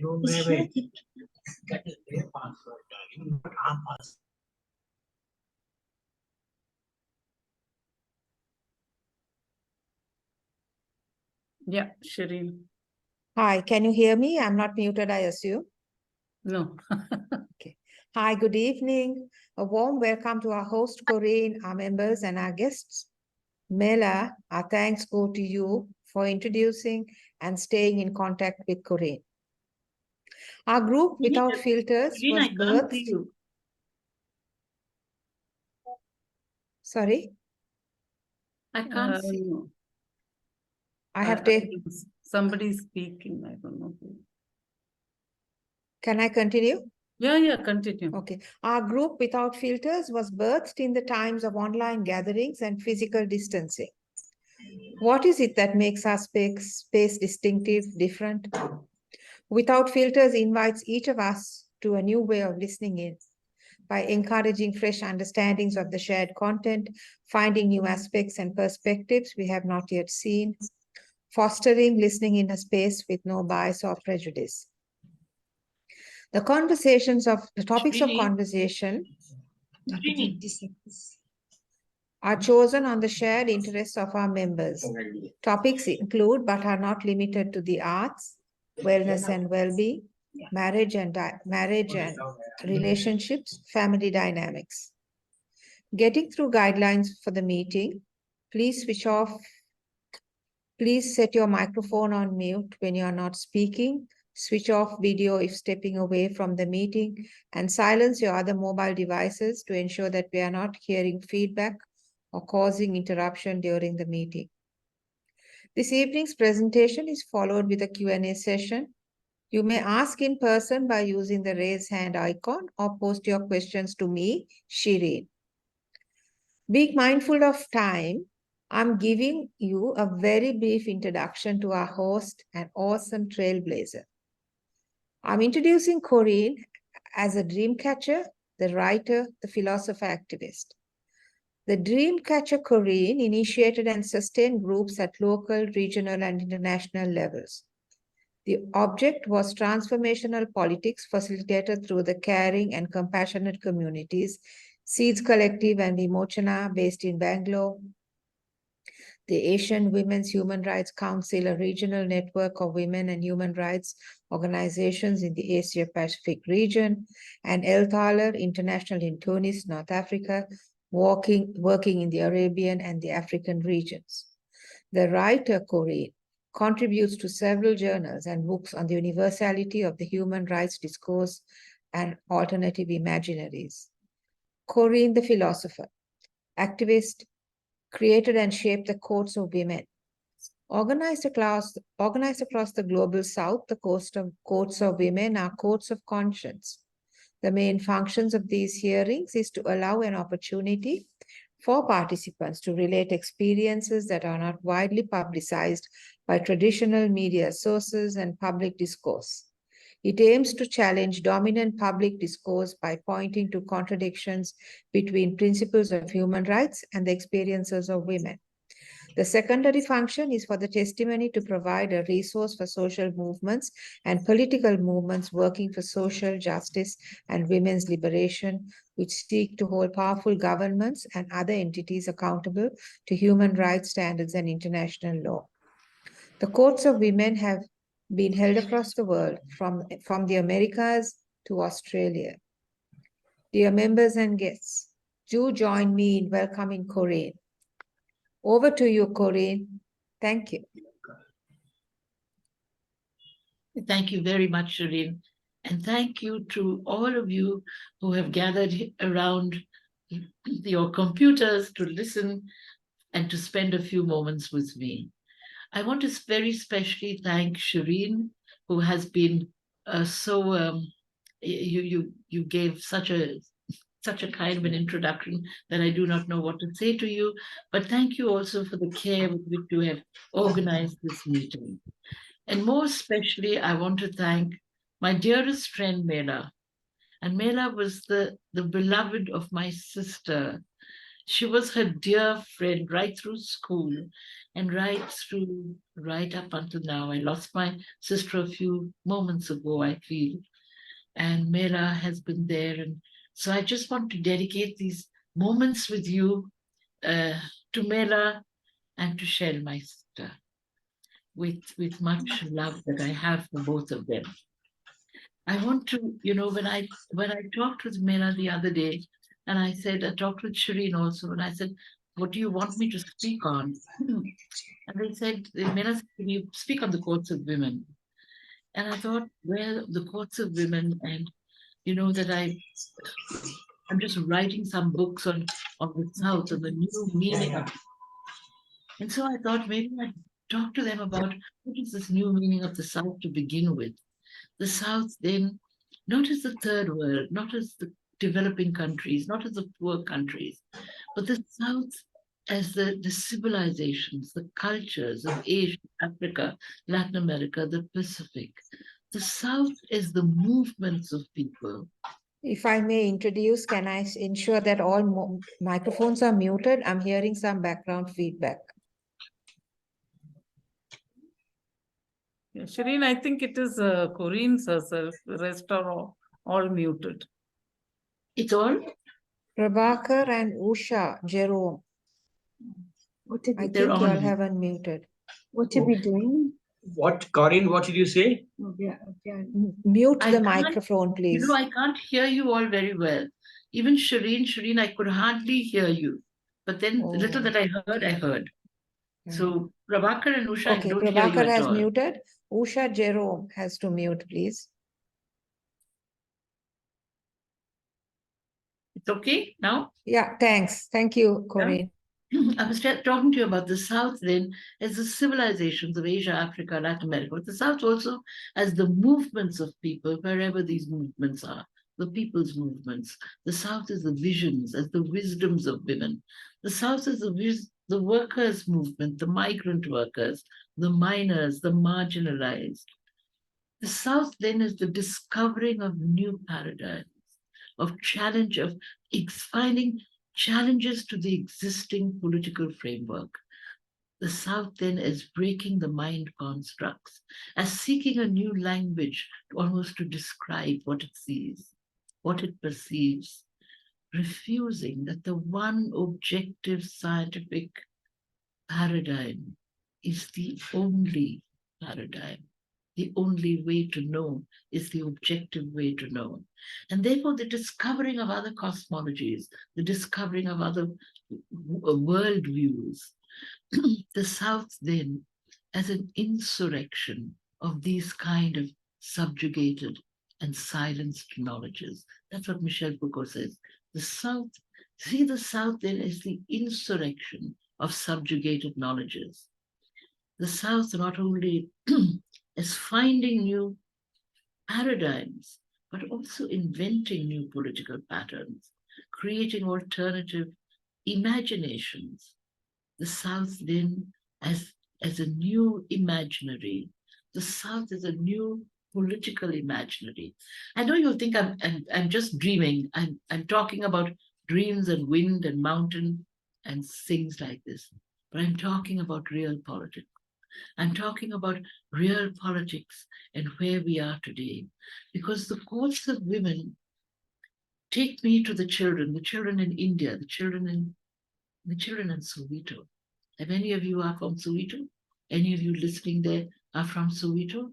don't have a that is their password. Not our password. Yeah, Shireen. Hi, can you hear me? I'm not muted, I assume. No. Okay. Hi, good evening. A warm welcome to our host, Corrine, our members, and our guests. Mela, our thanks go to you for introducing and staying in contact with Corrine. Our group, Without Filters, Shireen, was I can't birthed. see you. Sorry, I can't see. No. I have taken. Somebody's speaking. I don't know who. Can I continue? Yeah, continue. Okay. Our group, Without Filters, was birthed in the times of online gatherings and physical distancing. What is it that makes our space distinctive, different? Without Filters invites each of us to a new way of listening in by encouraging fresh understandings of the shared content, finding new aspects and perspectives we have not yet seen, fostering listening in a space with no bias or prejudice. The topics of conversation are chosen on the shared interests of our members. Topics include, but are not limited to, the arts, wellness and well-being, marriage and relationships, family dynamics. Getting through guidelines for the meeting, please set your microphone on mute when you are not speaking, switch off video if stepping away from the meeting, and silence your other mobile devices to ensure that we are not hearing feedback or causing interruption during the meeting. This evening's presentation is followed with a Q&A session. You may ask in person by using the raise hand icon or post your questions to me, Shireen. Being mindful of time, I'm giving you a very brief introduction to our host, an awesome trailblazer. I'm introducing Corrine as a dream catcher, the writer, the philosopher, activist. The Dreamcatcher Corrine initiated and sustained groups at local, regional, and international levels. The object was transformational politics facilitated through the caring and compassionate communities, Seeds Collective and Emochana, based in Bangalore, the Asian Women's Human Rights Council, a regional network of women and human rights organizations in the Asia-Pacific region, and El Thaler International in Tunis, North Africa, working in the Arabian and the African regions. The writer, Corrine, contributes to several journals and books on the universality of the human rights discourse and alternative imaginaries. Corrine, the philosopher, activist, created and shaped the courts of women. Organized across the global south, the courts of women are courts of conscience. The main functions of these hearings is to allow an opportunity for participants to relate experiences that are not widely publicized by traditional media sources and public discourse. It aims to challenge dominant public discourse by pointing to contradictions between principles of human rights and the experiences of women. The secondary function is for the testimony to provide a resource for social movements and political movements working for social justice and women's liberation, which seek to hold powerful governments and other entities accountable to human rights standards and international law. The courts of women have been held across the world, from the Americas to Australia. Dear members and guests, do join me in welcoming Corrine. Over to you, Corrine. Thank you. Thank you very much, Shireen. And thank you to all of you who have gathered around your computers to listen and to spend a few moments with me. I want to very specially thank Shireen, who has been you gave such a kind of an introduction that I do not know what to say to you. But thank you also for the care with which you have organized this meeting. And more especially, I want to thank my dearest friend, Mela. And Mela was the beloved of my sister. She was her dear friend right through school. and right up until now. I lost my sister a few moments ago, I feel, and Mela has been there. And so I just want to dedicate these moments with you to Mela and to Shell, my sister, with much love that I have for both of them. I want to, when I talked with Mela the other day, and I talked with Shireen also, and I said, what do you want me to speak on? And they said, Mela said, can you speak on the courts of women? And I thought, well, the courts of women, and that I'm just writing some books on the South and the new meaning of. And so I thought maybe I'd talk to them about what is this new meaning of the South to begin with. The South then, not as the third world, not as the developing countries, not as the poor countries, but the South as the civilizations, the cultures of Asia, Africa, Latin America, the Pacific. The South is the movements of people. If I may introduce, can I ensure that all microphones are muted? I'm hearing some background feedback. Yeah, Shireen, I think it is Corrine's herself. The rest are all muted. It's all? Prabhakar and Usha, Jerome, What did I we, think They're you on. all have unmuted. what did we do? What, Corrine, what did you say? Oh, yeah, yeah. Mute I the can't- microphone, please. I can't hear you all very well. Even Shireen, I could hardly hear you. But then the little Oh. that I heard. So Prabhakar and Usha, Okay, I don't hear you Prabhakar at has all. muted. Usha, Jerome has to mute, please. It's okay now? Yeah, thanks. Thank you, Corrine. I was talking to you about the South then as the civilizations of Asia, Africa, Latin America, but the South also as the movements of people, wherever these movements are, the people's movements. The South is the visions, as the wisdoms of women. The South is the workers' movement, the migrant workers, the miners, the marginalized. The South then is the discovering of new paradigms, of challenge, of finding challenges to the existing political framework. The South then is breaking the mind constructs, as seeking a new language almost to describe what it sees, what it perceives, refusing that the one objective scientific paradigm is the only paradigm. The only way to know is the objective way to know. And therefore, the discovering of other cosmologies, the discovering of other worldviews, the South then as an insurrection of these kind of subjugated and silenced knowledges. That's what Michel Foucault says. The South, see the South then as the insurrection of subjugated knowledges. The South not only is finding new paradigms, but also inventing new political patterns, creating alternative imaginations. The South then as a new imaginary. The South is a new political imaginary. I know you'll think I'm just dreaming. I'm talking about dreams and wind and mountain and things like this, but I'm talking about real politics. I'm talking about real politics and where we are today, because the courts of women take me to the children in India, the children in Soweto. If any of you are from Soweto, any of you listening there are from Soweto,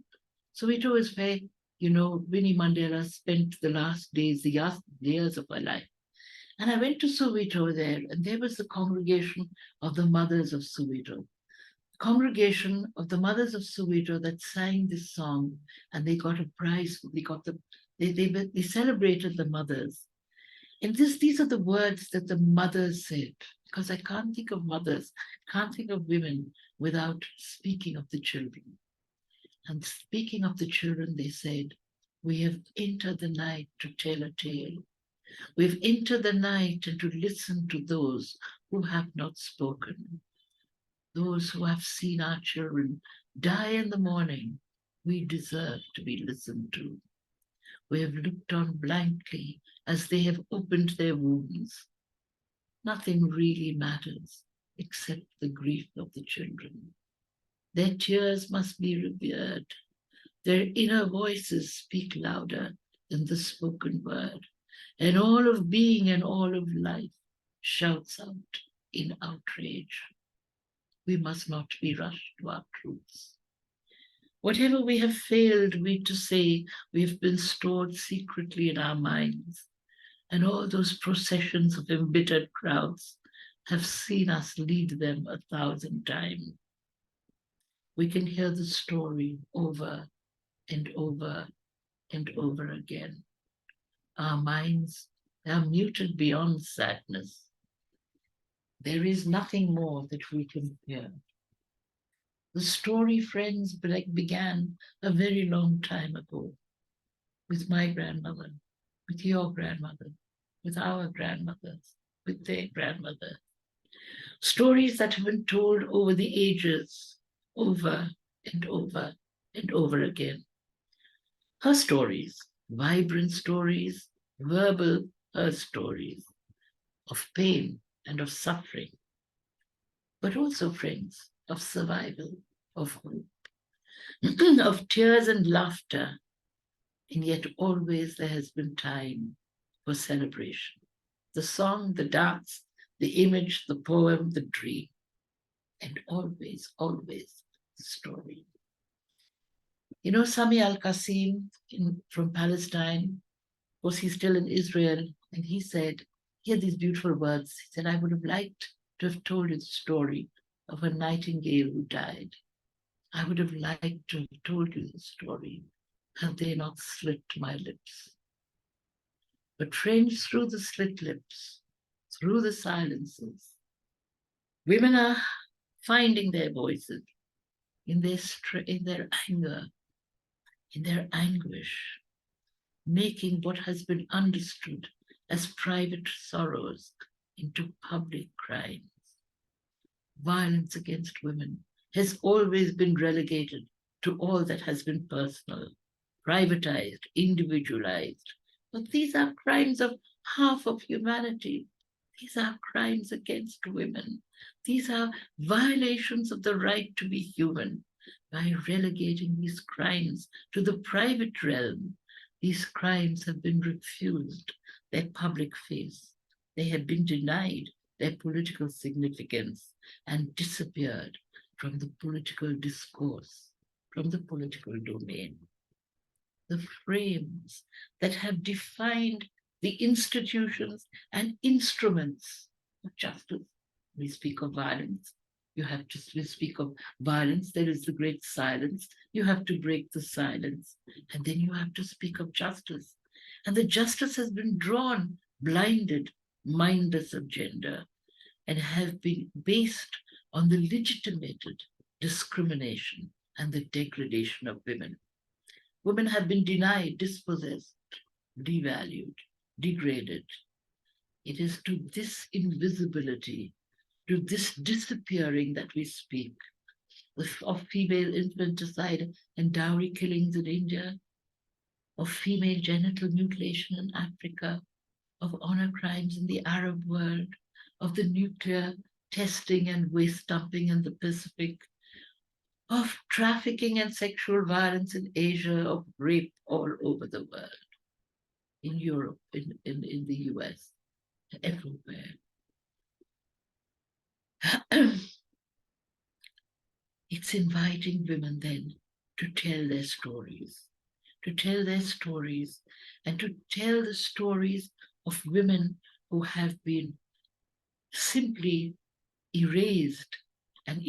Soweto is where, Winnie Mandela spent the last days, the last years of her life. And I went to Soweto there, and there was the congregation of the mothers of Soweto. Congregation of the mothers of Soweto that sang this song, and they got a prize. They celebrated the mothers. And these are the words that the mothers said, because I can't think of mothers, can't think of women without speaking of the children. And speaking of the children, they said, we have entered the night to tell a tale. We've entered the night and to listen to those who have not spoken. Those who have seen our children die in the morning, we deserve to be listened to. We have looked on blankly as they have opened their wounds. Nothing really matters. except the grief of the children. Their tears must be revered. Their inner voices speak louder than the spoken word, and all of being and all of life shouts out in outrage. We must not be rushed to our truths. Whatever we have failed to say, we have been stored secretly in our minds, and all those processions of embittered crowds have seen us lead them 1,000 times. We can hear the story over and over and over again. Our minds are muted beyond sadness. There is nothing more that we can hear. The story, friends, began a very long time ago with my grandmother, with your grandmother, with our grandmothers, with their grandmother. Stories that have been told over the ages, over and over and over again. Her stories, vibrant stories, verbal her stories of pain and of suffering, but also, friends, of survival, of hope, of tears and laughter, and yet always there has been time for celebration. The song, the dance, the image, the poem, the dream, and always, always the story. You know, Sami al-Qasim from Palestine, of course, he's still in Israel, and he had these beautiful words. He said, I would have liked to have told you the story of a nightingale who died. I would have liked to have told you the story had they not slit my lips. But friends, through the slit lips, through the silences, women are finding their voices in their anger, in their anguish, making what has been understood as private sorrows into public crimes. Violence against women has always been relegated to all that has been personal, privatized, individualized. But these are crimes of half of humanity. These are crimes against women. These are violations of the right to be human. By relegating these crimes to the private realm, these crimes have been refused their public face. They have been denied their political significance and disappeared from the political discourse, from the political domain. The frames that have defined the institutions and instruments of justice. We speak of violence. We speak of violence. There is the great silence. You have to break the silence. And then you have to speak of justice. And the justice has been drawn, blinded, mindless of gender, and have been based on the legitimated discrimination and the degradation of women. Women have been denied, dispossessed, devalued, degraded. It is to this invisibility, to this disappearing that we speak of female infanticide and dowry killings in India, of female genital mutilation in Africa, of honor crimes in the Arab world, of the nuclear testing and waste dumping in the Pacific, of trafficking and sexual violence in Asia, of rape all over the world, in Europe, in the US, everywhere. It's inviting women then to tell their stories, and to tell the stories of women who have been simply erased and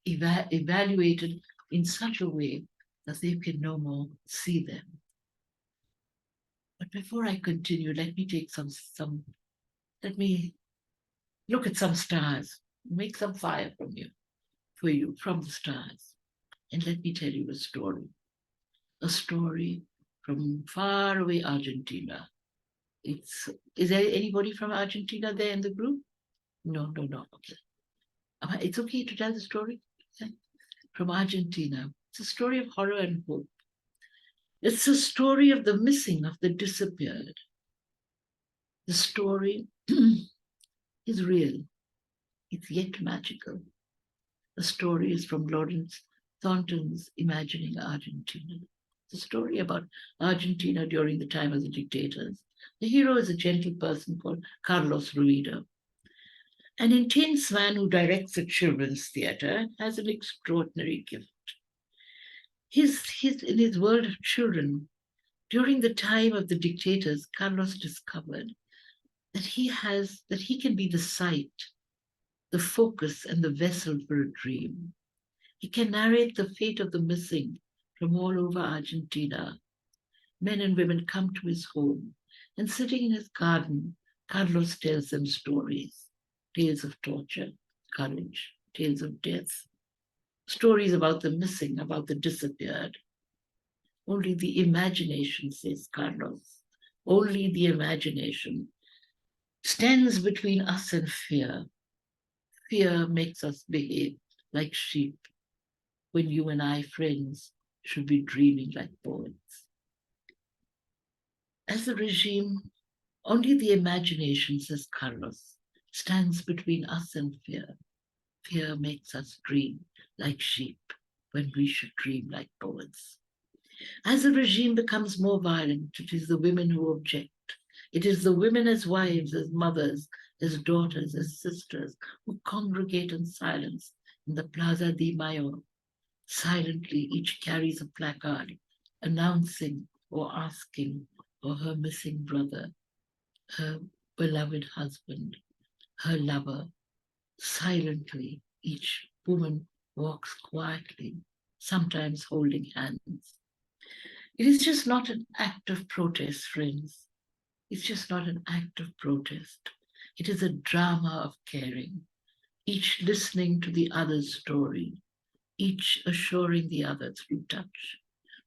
evaluated in such a way that they can no more see them. But before I continue, let me look at some stars, make some fire for you from the stars. And let me tell you a story from far away Argentina. Is there anybody from Argentina there in the group? No. It's okay to tell the story? From Argentina. It's a story of horror and hope. It's a story of the missing, of the disappeared. The story is real. It's yet magical. The story is from Lawrence Thornton's Imagining Argentina. It's a story about Argentina during the time of the dictators. The hero is a gentle person called Carlos Ruido. An intense man who directs a children's theater has an extraordinary gift. In his world of children, during the time of the dictators, Carlos discovered that he can be the sight, the focus, and the vessel for a dream. He can narrate the fate of the missing from all over Argentina. Men and women come to his home, and sitting in his garden, Carlos tells them stories, tales of torture, courage, tales of death, stories about the missing, about the disappeared. Only the imagination, says Carlos, only the imagination stands between us and fear. Fear makes us behave like sheep when you and I, friends, should be dreaming like poets. As a regime, only the imagination, says Carlos, stands between us and fear. Fear makes us dream like sheep when we should dream like poets. As the regime becomes more violent, it is the women who object. It is the women as wives, as mothers, as daughters, as sisters, who congregate in silence in the Plaza de Mayo. Silently, each carries a placard announcing or asking for her missing brother, her beloved husband, her lover. Silently, each woman walks quietly, sometimes holding hands. It is just not an act of protest, friends. It's just not an act of protest. It is a drama of caring, each listening to the other's story, each assuring the other through touch,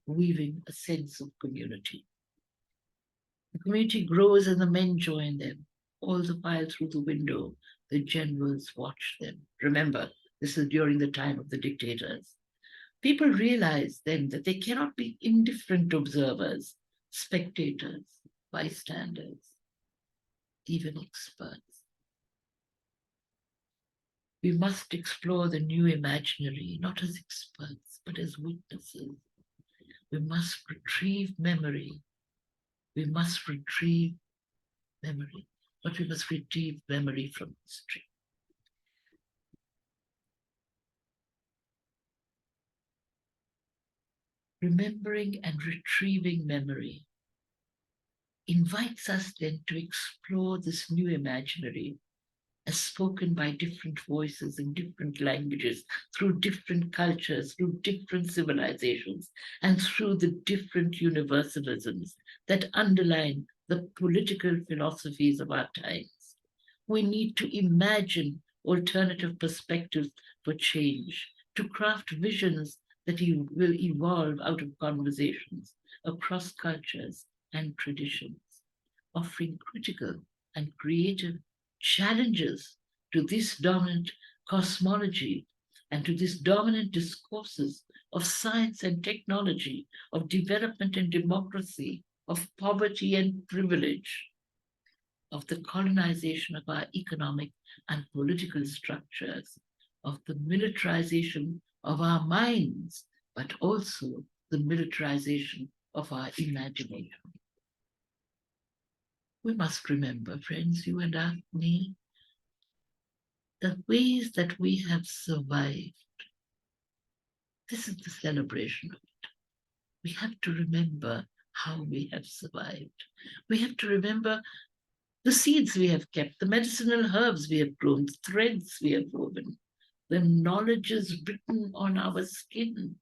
weaving a sense of community. The community grows and the men join them. All the while through the window, the generals watch them. Remember, this is during the time of the dictators. People realize then that they cannot be indifferent observers, spectators, bystanders, even experts. We must explore the new imaginary, not as experts, but as witnesses. We must retrieve memory. We must retrieve memory, but we must retrieve memory from history. Remembering and retrieving memory invites us then to explore this new imaginary as spoken by different voices in different languages, through different cultures, through different civilizations, and through the different universalisms that underline the political philosophies of our times. We need to imagine alternative perspectives for change, to craft visions that will evolve out of conversations across cultures and traditions, offering critical and creative challenges to this dominant cosmology and to these dominant discourses of science and technology, of development and democracy, of poverty and privilege, of the colonization of our economic and political structures, of the militarization of our minds, but also the militarization of our imagination. We must remember, friends, you and me, the ways that we have survived. This is the celebration of it. We have to remember how we have survived. We have to remember the seeds we have kept, the medicinal herbs we have grown, the threads we have woven, the knowledges written on our skins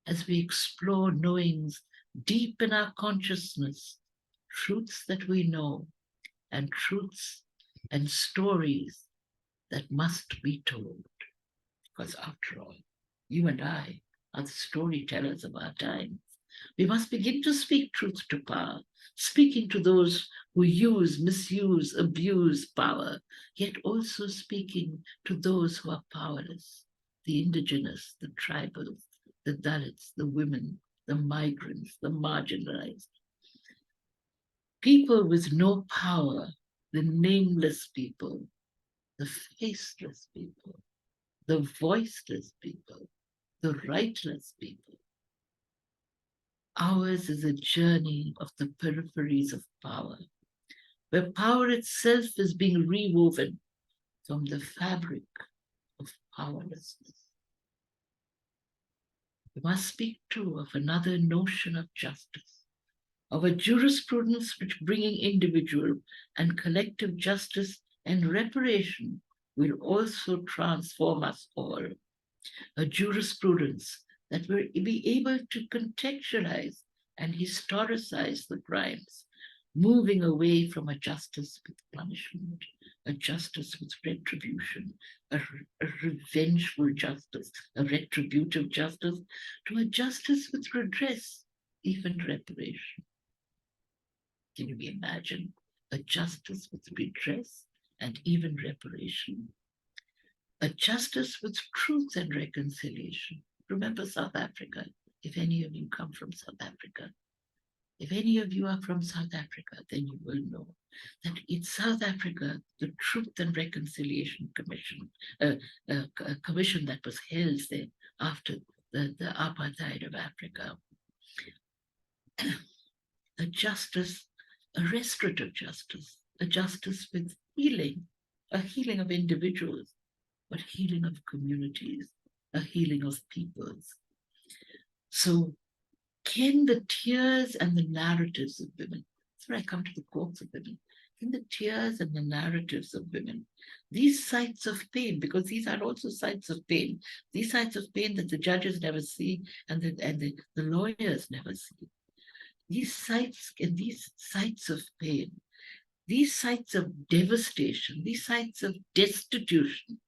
as we explore knowings deep in our consciousness, truths that we know, and truths and stories that must be told. Because after all, you and I are the storytellers of our times. We must begin to speak truth to power, speaking to those who use, misuse, abuse power, yet also speaking to those who are powerless, the indigenous, the tribals, the Dalits, the women, the migrants, the marginalized. People with no power, the nameless people, the faceless people, the voiceless people, the rightless people. Ours is a journey of the peripheries of power, where power itself is being rewoven from the fabric of powerlessness. We must speak too of another notion of justice, of a jurisprudence which, bringing individual and collective justice and reparation, will also transform us all. A jurisprudence that will be able to contextualize and historicize the crimes, moving away from a justice with punishment, a justice with retribution, a revengeful justice, a retributive justice, to a justice with redress, even reparation. Can you imagine a justice with redress and even reparation? A justice with truth and reconciliation. Remember South Africa, if any of you come from South Africa. If any of you are from South Africa, then you will know that in South Africa, the Truth and Reconciliation Commission, a commission that was held there after the apartheid of Africa, a justice, a restorative justice, a justice with healing, a healing of individuals, but healing of communities, a healing of peoples. So can the tears and the narratives of women, that's where I come to the quotes of women, can the tears and the narratives of women, these sites of pain, because these are also sites of pain, these sites of pain that the judges never see and the lawyers never see, these sites and these sites of pain, these sites of devastation, these sites of destitution.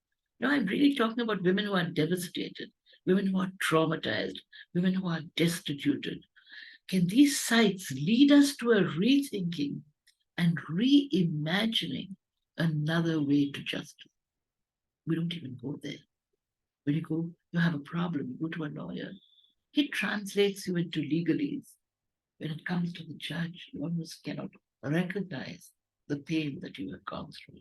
No, I'm really talking about women who are devastated, women who are traumatized, women who are destituted. Can these sites lead us to a rethinking and reimagining another way to justice? We don't even go there. When you go, you have a problem, you go to a lawyer. He translates you into legalese. When it comes to the judge, you almost cannot recognize the pain that you have gone through.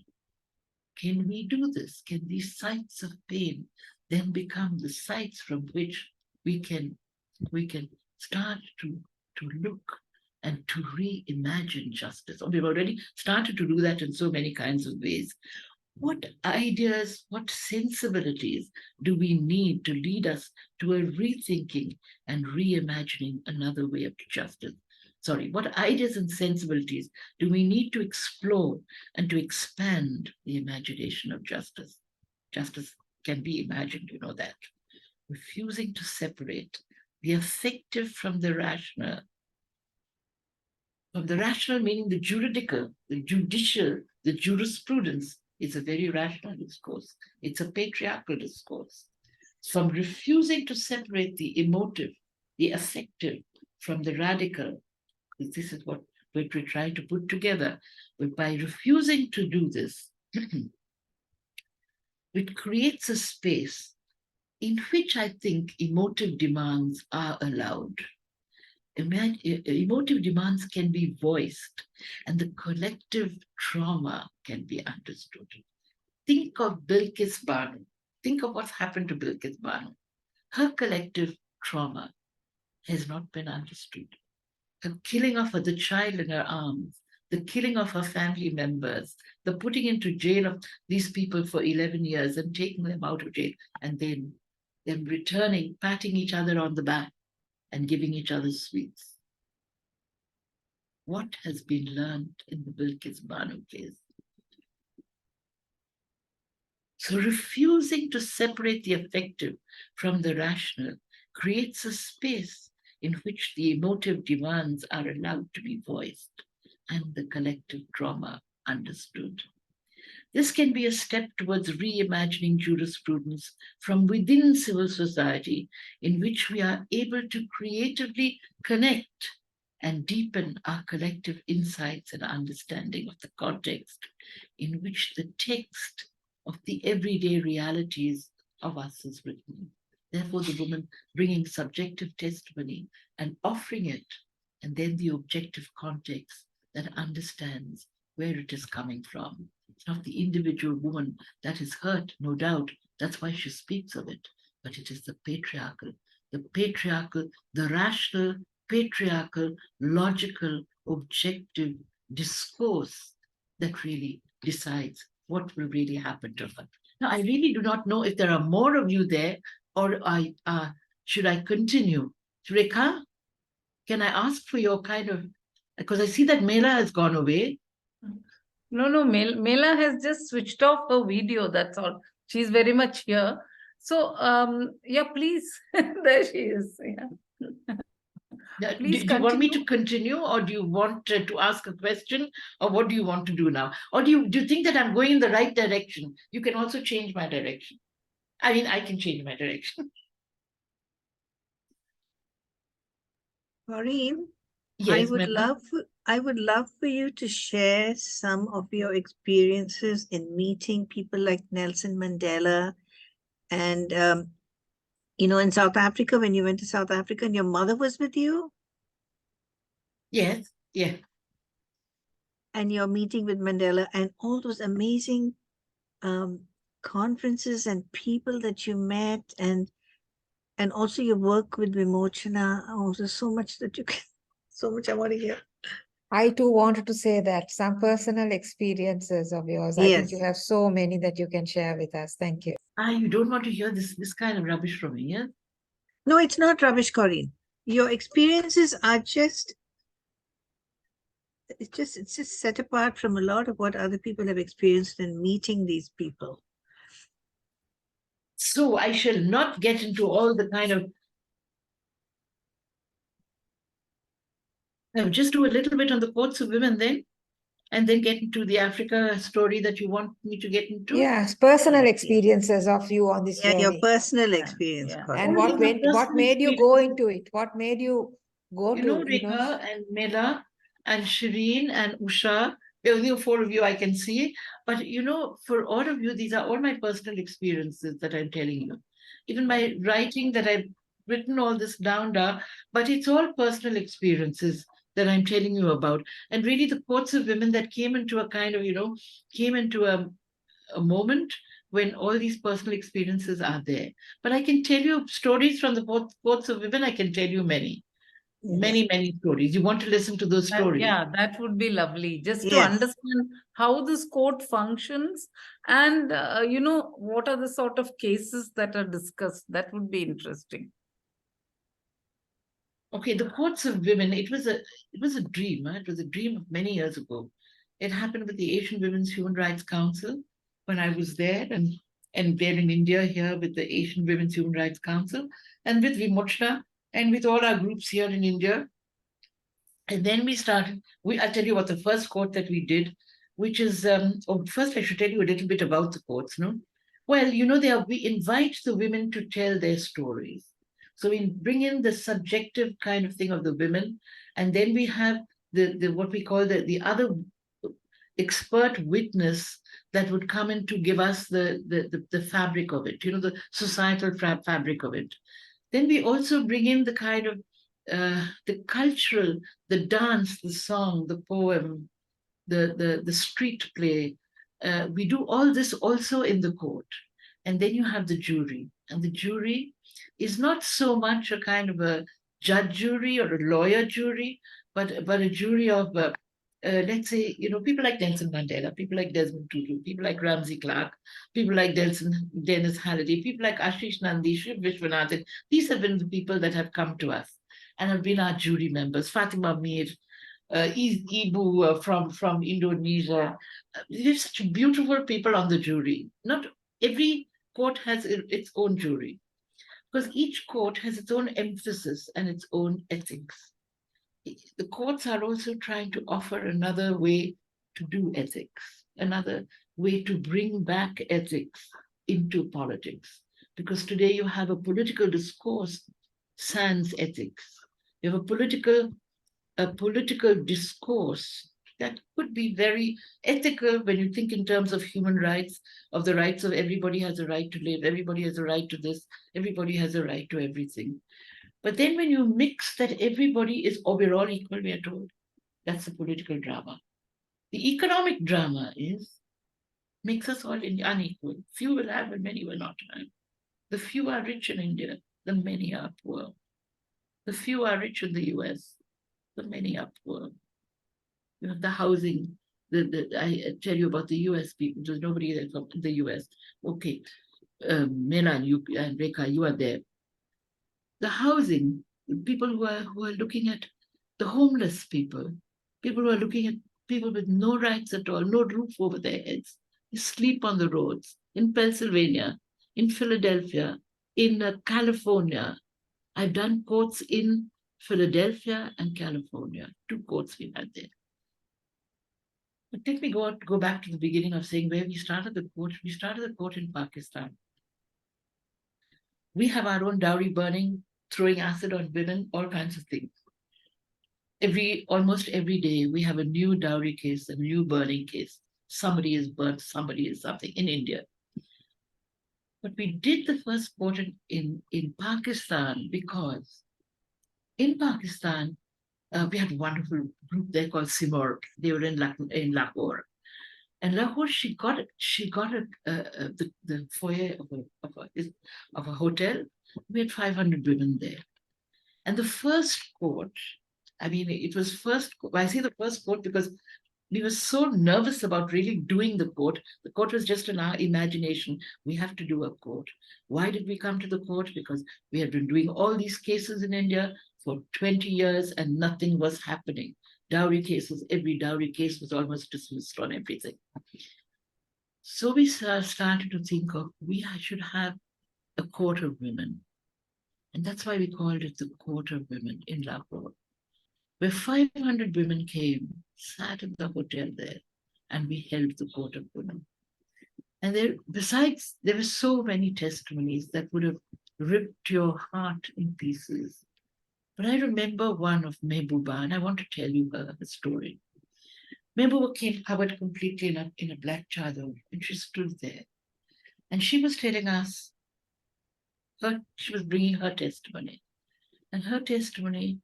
Can we do this? Can these sites of pain then become the sites from which we can start to look and to reimagine justice? Or we've already started to do that in so many kinds of ways. What ideas, what sensibilities do we need to lead us to a rethinking and reimagining another way of justice? What ideas and sensibilities do we need to explore and to expand the imagination of justice? Justice can be imagined, you know that. Refusing to separate the affective from the rational. From the rational meaning the juridical, the judicial, the jurisprudence is a very rational discourse. It's a patriarchal discourse. From refusing to separate the emotive, the affective from the radical, this is what we're trying to put together. But by refusing to do this, it creates a space in which I think emotive demands are allowed. Emotive demands can be voiced and the collective trauma can be understood. Think of Bilkis Banu. Think of what's happened to Bilkis Banu. Her collective trauma has not been understood. The killing of the child in her arms, the killing of her family members, the putting into jail of these people for 11 years and taking them out of jail, and then them returning, patting each other on the back and giving each other sweets. What has been learned in the Bilkis Banu case? So refusing to separate the affective from the rational creates a space in which the emotive demands are allowed to be voiced and the collective trauma understood. This can be a step towards reimagining jurisprudence from within civil society, in which we are able to creatively connect and deepen our collective insights and understanding of the context in which the text of the everyday realities of us is written. Therefore, the woman bringing subjective testimony and offering it, and then the objective context that understands where it is coming from It's of the individual woman that is hurt, no doubt. That's why she speaks of it. But it is the patriarchal, the rational, patriarchal, logical, objective discourse that really decides what will really happen to her. Now, I really do not know if there are more of you there, or should I continue? Rekha, can I ask for your kind of, because I see that Mela has gone away. No, Mela has just switched off her video, that's all. She's very much here. So, yeah, please, there she is. Yeah. Please Do you want me to continue. continue, or do you want to ask a question, or what do you want to do now? Or do you think that I'm going in the right direction? You can also change my direction. I mean, I can change my direction. Corrine, Yes, I would love for you to share some of your experiences in meeting people like Nelson Mandela and in South Africa, when you went to South Africa and your mother was with you yes, yeah. and your meeting with Mandela and all those amazing conferences and people that you met and also your work with Vimochana. Oh, there's so much that you can, so much I want to hear. I too wanted to say that some personal experiences of yours. I think you Yes. have so many that you can share with us. Thank you. You don't want to hear this kind of rubbish from me, yeah? No, it's not rubbish, Corrine. Your experiences are it's just set apart from a lot of what other people have experienced in meeting these people. So I shall not get into all the kind of. No, just do a little bit on the courts of women then, and then get into the Africa story that you want me to get into. Yes, personal experiences of you on this Yeah, your journey. personal experience, yeah. Corrine. And Oh, what yeah, what personal made you go experience. into it? What made you go You know, to, Rekha and Mela and Shireen and Usha, the only four of you I can see. But for all of you, these are all my personal experiences that I'm telling you. Even my writing that I've written all this down, but it's all personal experiences that I'm telling you about. And really the courts of women that came into a kind of, came into a moment when all these personal experiences are there. But I can tell you stories from the courts of women, I can tell you many. Yes. Many stories. You want to listen to those stories? Yeah, that would be lovely. Just to Yes. understand how this court functions and, what are the sort of cases that are discussed. That would be interesting. Okay, the courts of women, it was a dream. It was a dream of many years ago. It happened with the Asian Women's Human Rights Council when I was there, and there in India here with the Asian Women's Human Rights Council, and with Vimochana, and with all our groups here in India. And then we started, I'll tell you what the first court that we did, which is, first I should tell you a little bit about the courts, no? Well, we invite the women to tell their stories. So we bring in the subjective kind of thing of the women, and then we have the what we call the other expert witness that would come in to give us the fabric of it, the societal fabric of it. Then we also bring in the kind of the cultural, the dance, the song, the poem, the street play. We do all this also in the court. And then you have the jury. And the jury is not so much a kind of a judge jury or a lawyer jury, but a jury of, let's say, people like Nelson Mandela, people like Desmond Tutu, people like Ramsey Clark, people like Dennis Halliday, people like Ashish Nandi, Shiv Vishwanathan. These have been the people that have come to us and have been our jury members. Fatima Mir, Ibu from Indonesia. There's such beautiful people on the jury. Not every court has its own jury, because each court has its own emphasis and its own ethics. The courts are also trying to offer another way to do ethics, another way to bring back ethics into politics. Because today you have a political discourse sans ethics. You have a political discourse that could be very ethical when you think in terms of human rights, of the rights of everybody has a right to live, everybody has a right to this, everybody has a right to everything. But then when you mix that everybody is, oh, we're all equal, we are told, that's the political drama. The economic drama is makes us all unequal. Few will have and many will not have. The few are rich in India, the many are poor. The few are rich in the US, the many are poor. You have the housing. I tell you about the US people. There's nobody there from the US. Okay, Mela and Rekha, you are there. The housing, people who are looking at the homeless people who are looking at people with no rights at all, no roof over their heads. They sleep on the roads in Pennsylvania, in Philadelphia, in California. I've done courts in Philadelphia and California, 2 courts we had there. But let me go back to the beginning of saying where we started the court. We started the court in Pakistan. We have our own dowry burning, throwing acid on women, all kinds of things. Almost every day, we have a new dowry case, a new burning case. Somebody is burnt, somebody is something in India. But we did the first court in Pakistan because in Pakistan, we had a wonderful group there called Simor. They were in Lahore. And Lahore, she got the foyer of a hotel. We had 500 women there. And the first court, I mean, it was first, I say the first court because we were so nervous about really doing the court. The court was just in our imagination. We have to do a court. Why did we come to the court? Because we had been doing all these cases in India for 20 years and nothing was happening. Dowry cases, every dowry case was almost dismissed on everything. So we started to think of, we should have a court of women. And that's why we called it the Court of Women in Lahore, where 500 women came, sat at the hotel there, and we held the Court of Women. And there were so many testimonies that would have ripped your heart in pieces. But I remember one of Mehbooba, and I want to tell you her story. Mehbooba came covered completely in a black chador, and she stood there. And she was telling us, she was bringing her testimony. And her testimony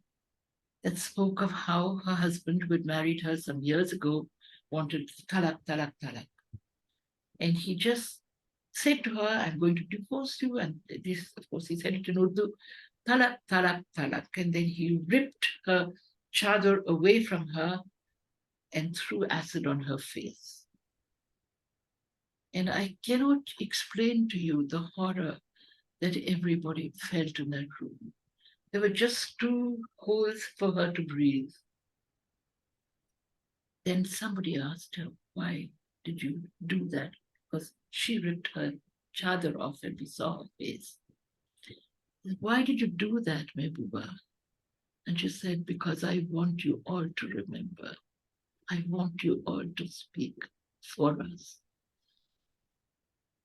that spoke of how her husband, who had married her some years ago, wanted talak, talak, talak. And he just said to her, I'm going to divorce you. And this, of course, he said it in Urdu, talak, talak, talak. And then he ripped her chador away from her and threw acid on her face. And I cannot explain to you the horror that everybody felt in that room. There were just 2 holes for her to breathe. Then somebody asked her, why did you do that? Because she ripped her chador off and we saw her face. Why did you do that, Mehbooba? And she said, because I want you all to remember. I want you all to speak for us.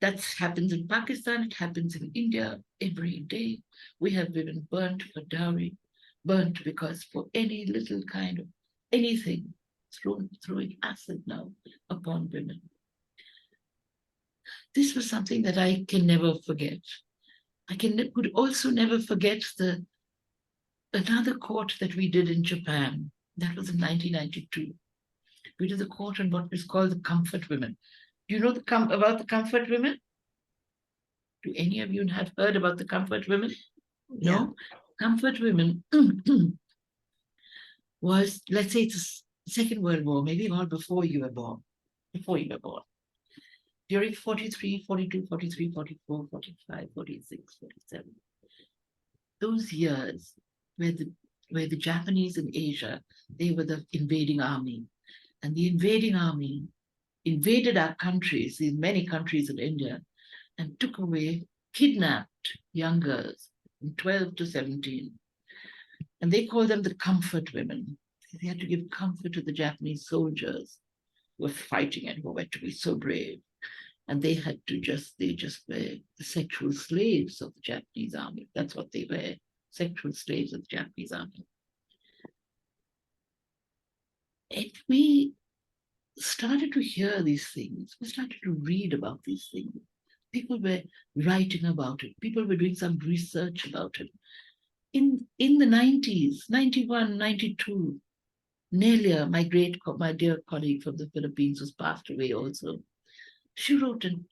That happens in Pakistan, it happens in India every day. We have women burnt for dowry, burnt because for any little kind of anything, throwing acid now upon women. This was something that I can never forget. I could also never forget another court that we did in Japan. That was in 1992. We did the court on what was called the comfort women. Do you know about the comfort women? Do any of you have heard about the comfort women? Yeah. No? Comfort women was, let's say it's the Second World War, maybe all before you were born. During 43, 42, 43, 44, 45, 46, 47. Those years where the Japanese in Asia, they were the invading army. And the invading army invaded our countries, these many countries in India, and took away, kidnapped young girls from 12 to 17. And they called them the comfort women. They had to give comfort to the Japanese soldiers who were fighting and who were to be so brave. And they just were the sexual slaves of the Japanese army. That's what they were, sexual slaves of the Japanese army. And we started to hear these things. We started to read about these things. People were writing about it. People were doing some research about it. In the 90s, 91, 92, Nelia, my dear colleague from the Philippines, was passed away also. She wrote and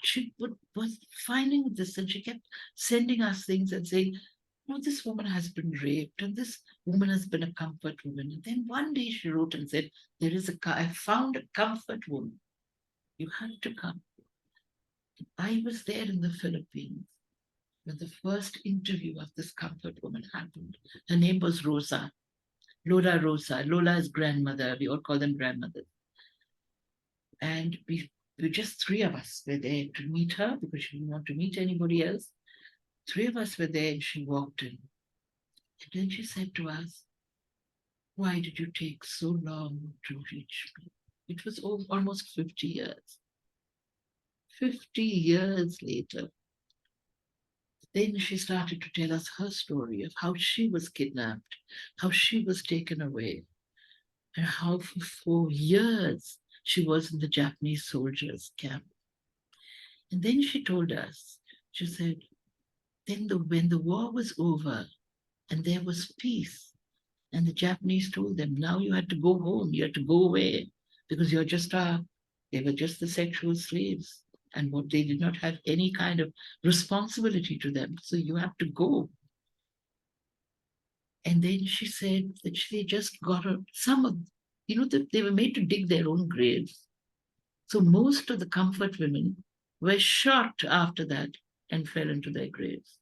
was finding this, and she kept sending us things and saying, "No, this woman has been raped, and this woman has been a comfort woman." And then one day she wrote and said, I found a comfort woman. You have to come. I was there in the Philippines when the first interview of this comfort woman happened. Her name was Rosa, Lola Rosa. Lola is grandmother. We all call them grandmothers. And we were just three of us were there to meet her because she didn't want to meet anybody else. Three of us were there and she walked in. And then she said to us, "Why did you take so long to reach me?" It was almost 50 years. 50 years later. Then she started to tell us her story of how she was kidnapped, how she was taken away, and how for 4 years she was in the Japanese soldiers' camp. And then she told us, she said, then when the war was over and there was peace, and the Japanese told them, now you had to go home, you had to go away, because they were just the sexual slaves, and what they did not have any kind of responsibility to them. So you have to go. And then she said that they just got some of, they were made to dig their own graves. So most of the comfort women were shot after that and fell into their graves.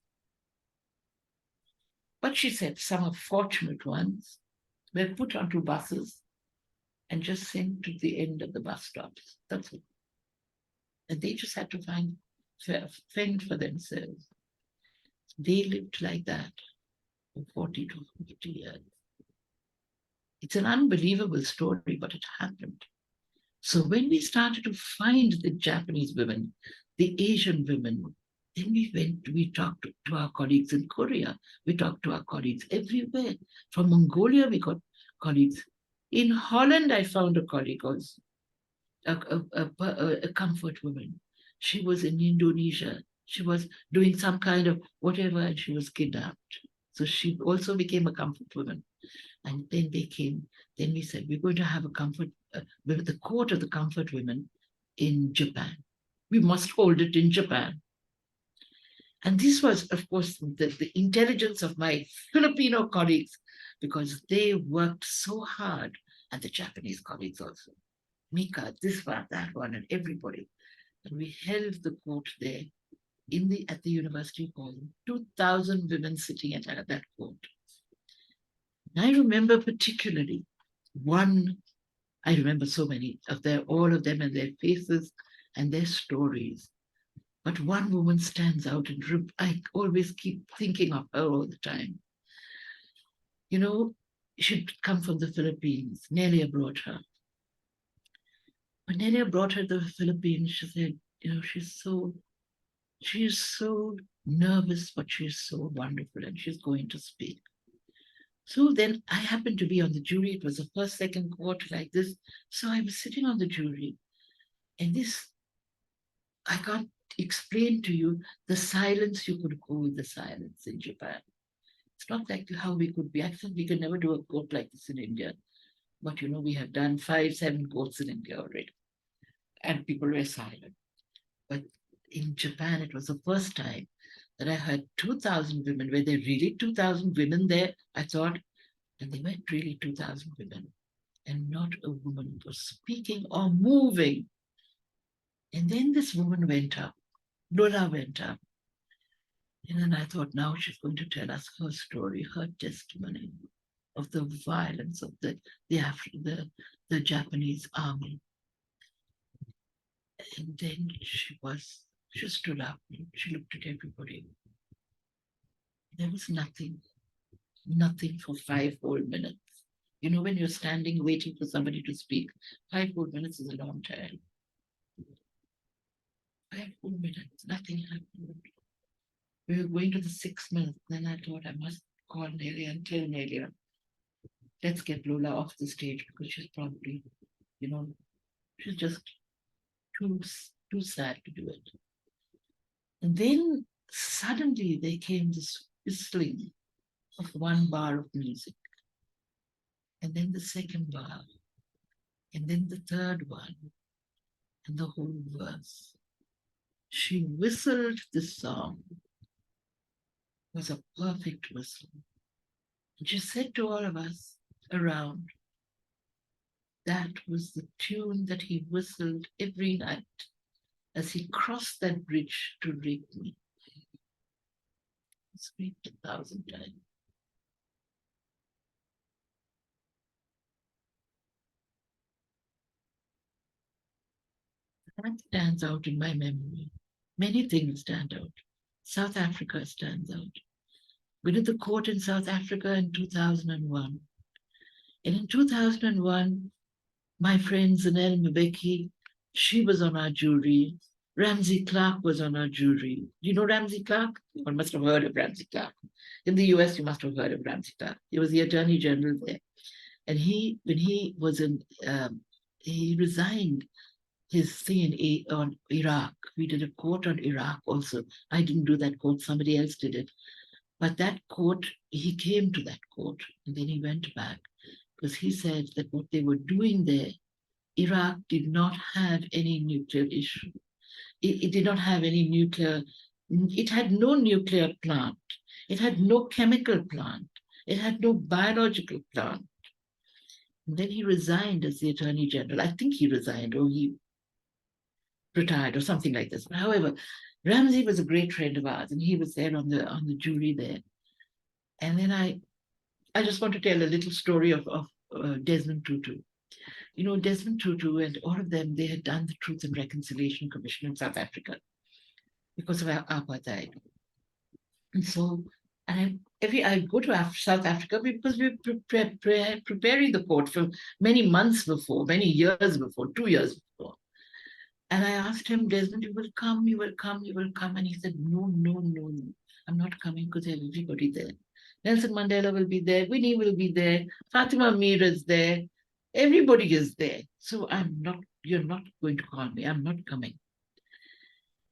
But she said some of fortunate ones were put onto buses and just sent to the end of the bus stops. That's it. And they just had to fend for themselves. They lived like that for 40 to 50 years. It's an unbelievable story, but it happened. So when we started to find the Japanese women, the Asian women, then we talked to our colleagues in Korea. We talked to our colleagues everywhere. From Mongolia, we got colleagues. In Holland, I found a colleague also, a comfort woman. She was in Indonesia. She was doing some kind of whatever, and she was kidnapped. So she also became a comfort woman. And then then we said, we're going to have the court of the comfort women in Japan. We must hold it in Japan. And this was, of course, the intelligence of my Filipino colleagues, because they worked so hard, and the Japanese colleagues also. Mika, this one, that one, and everybody. And we held the court there at the University Hall. 2,000 women sitting at that court. And I remember particularly I remember so many all of them and their faces and their stories. But one woman stands out, and I always keep thinking of her all the time. She'd come from the Philippines. Nelia brought her. When Nelia brought her to the Philippines, she said, she is so nervous, but she's so wonderful, and she's going to speak. So then I happened to be on the jury. It was the first, second court like this. So I was sitting on the jury, and I can't explain to you the silence. You could go with the silence in Japan. It's not like how we could be. I think we could never do a court like this in India. But we have done 5, 7 courts in India already. And people were silent. But in Japan, it was the first time that I heard 2,000 women. Were there really 2,000 women there? I thought, and they weren't really 2,000 women. And not a woman was speaking or moving. And then this woman went up. Lola went up. And then I thought, now she's going to tell us her story, her testimony of the violence of the Japanese army. And then she stood up and she looked at everybody. There was nothing for 5 whole minutes. When you're standing waiting for somebody to speak, 5 whole minutes is a long time. 5 whole minutes, nothing happened. We were going to the 6th minute. Then I thought I must call Nelia and tell Nelia, let's get Lola off the stage, because she's probably, she's just too sad to do it. And then suddenly there came this whistling of one bar of music, and then the second bar, and then the third one, and the whole verse. she whistled this song. It was a perfect whistle. And she said to all of us around, that was the tune that he whistled every night as he crossed that bridge to rape me. It's raped 1,000 times. That stands out in my memory. Many things stand out. South Africa stands out. We did the court in South Africa in 2001. And in 2001, my friend Zanelle Mbeki, she was on our jury. Ramsey Clark was on our jury. Do you know Ramsey Clark? One must have heard of Ramsey Clark. In the US, you must have heard of Ramsey Clark. He was the Attorney General there. And when he was in, he resigned his thing on Iraq. We did a court on Iraq also. I didn't do that court, somebody else did it. But that court, he came to that court and then he went back because he said that what they were doing there, Iraq did not have any nuclear issue. It did not have any nuclear, it had no nuclear plant. It had no chemical plant. It had no biological plant. And then he resigned as the Attorney General. I think he resigned or he retired or something like this. However, Ramsey was a great friend of ours and he was there on the jury there. And then I just want to tell a little story of Desmond Tutu. You know, Desmond Tutu and all of them, they had done the Truth and Reconciliation Commission in South Africa because of apartheid. And so, I go to South Africa because we were preparing the court for many months before, many years before, 2 years before. And I asked him, Desmond, you will come, you will come, you will come. And he said, no, no, no, no. I'm not coming because I have everybody there. Nelson Mandela will be there, Winnie will be there, Fatima Mir is there, everybody is there. So you're not going to call me, I'm not coming.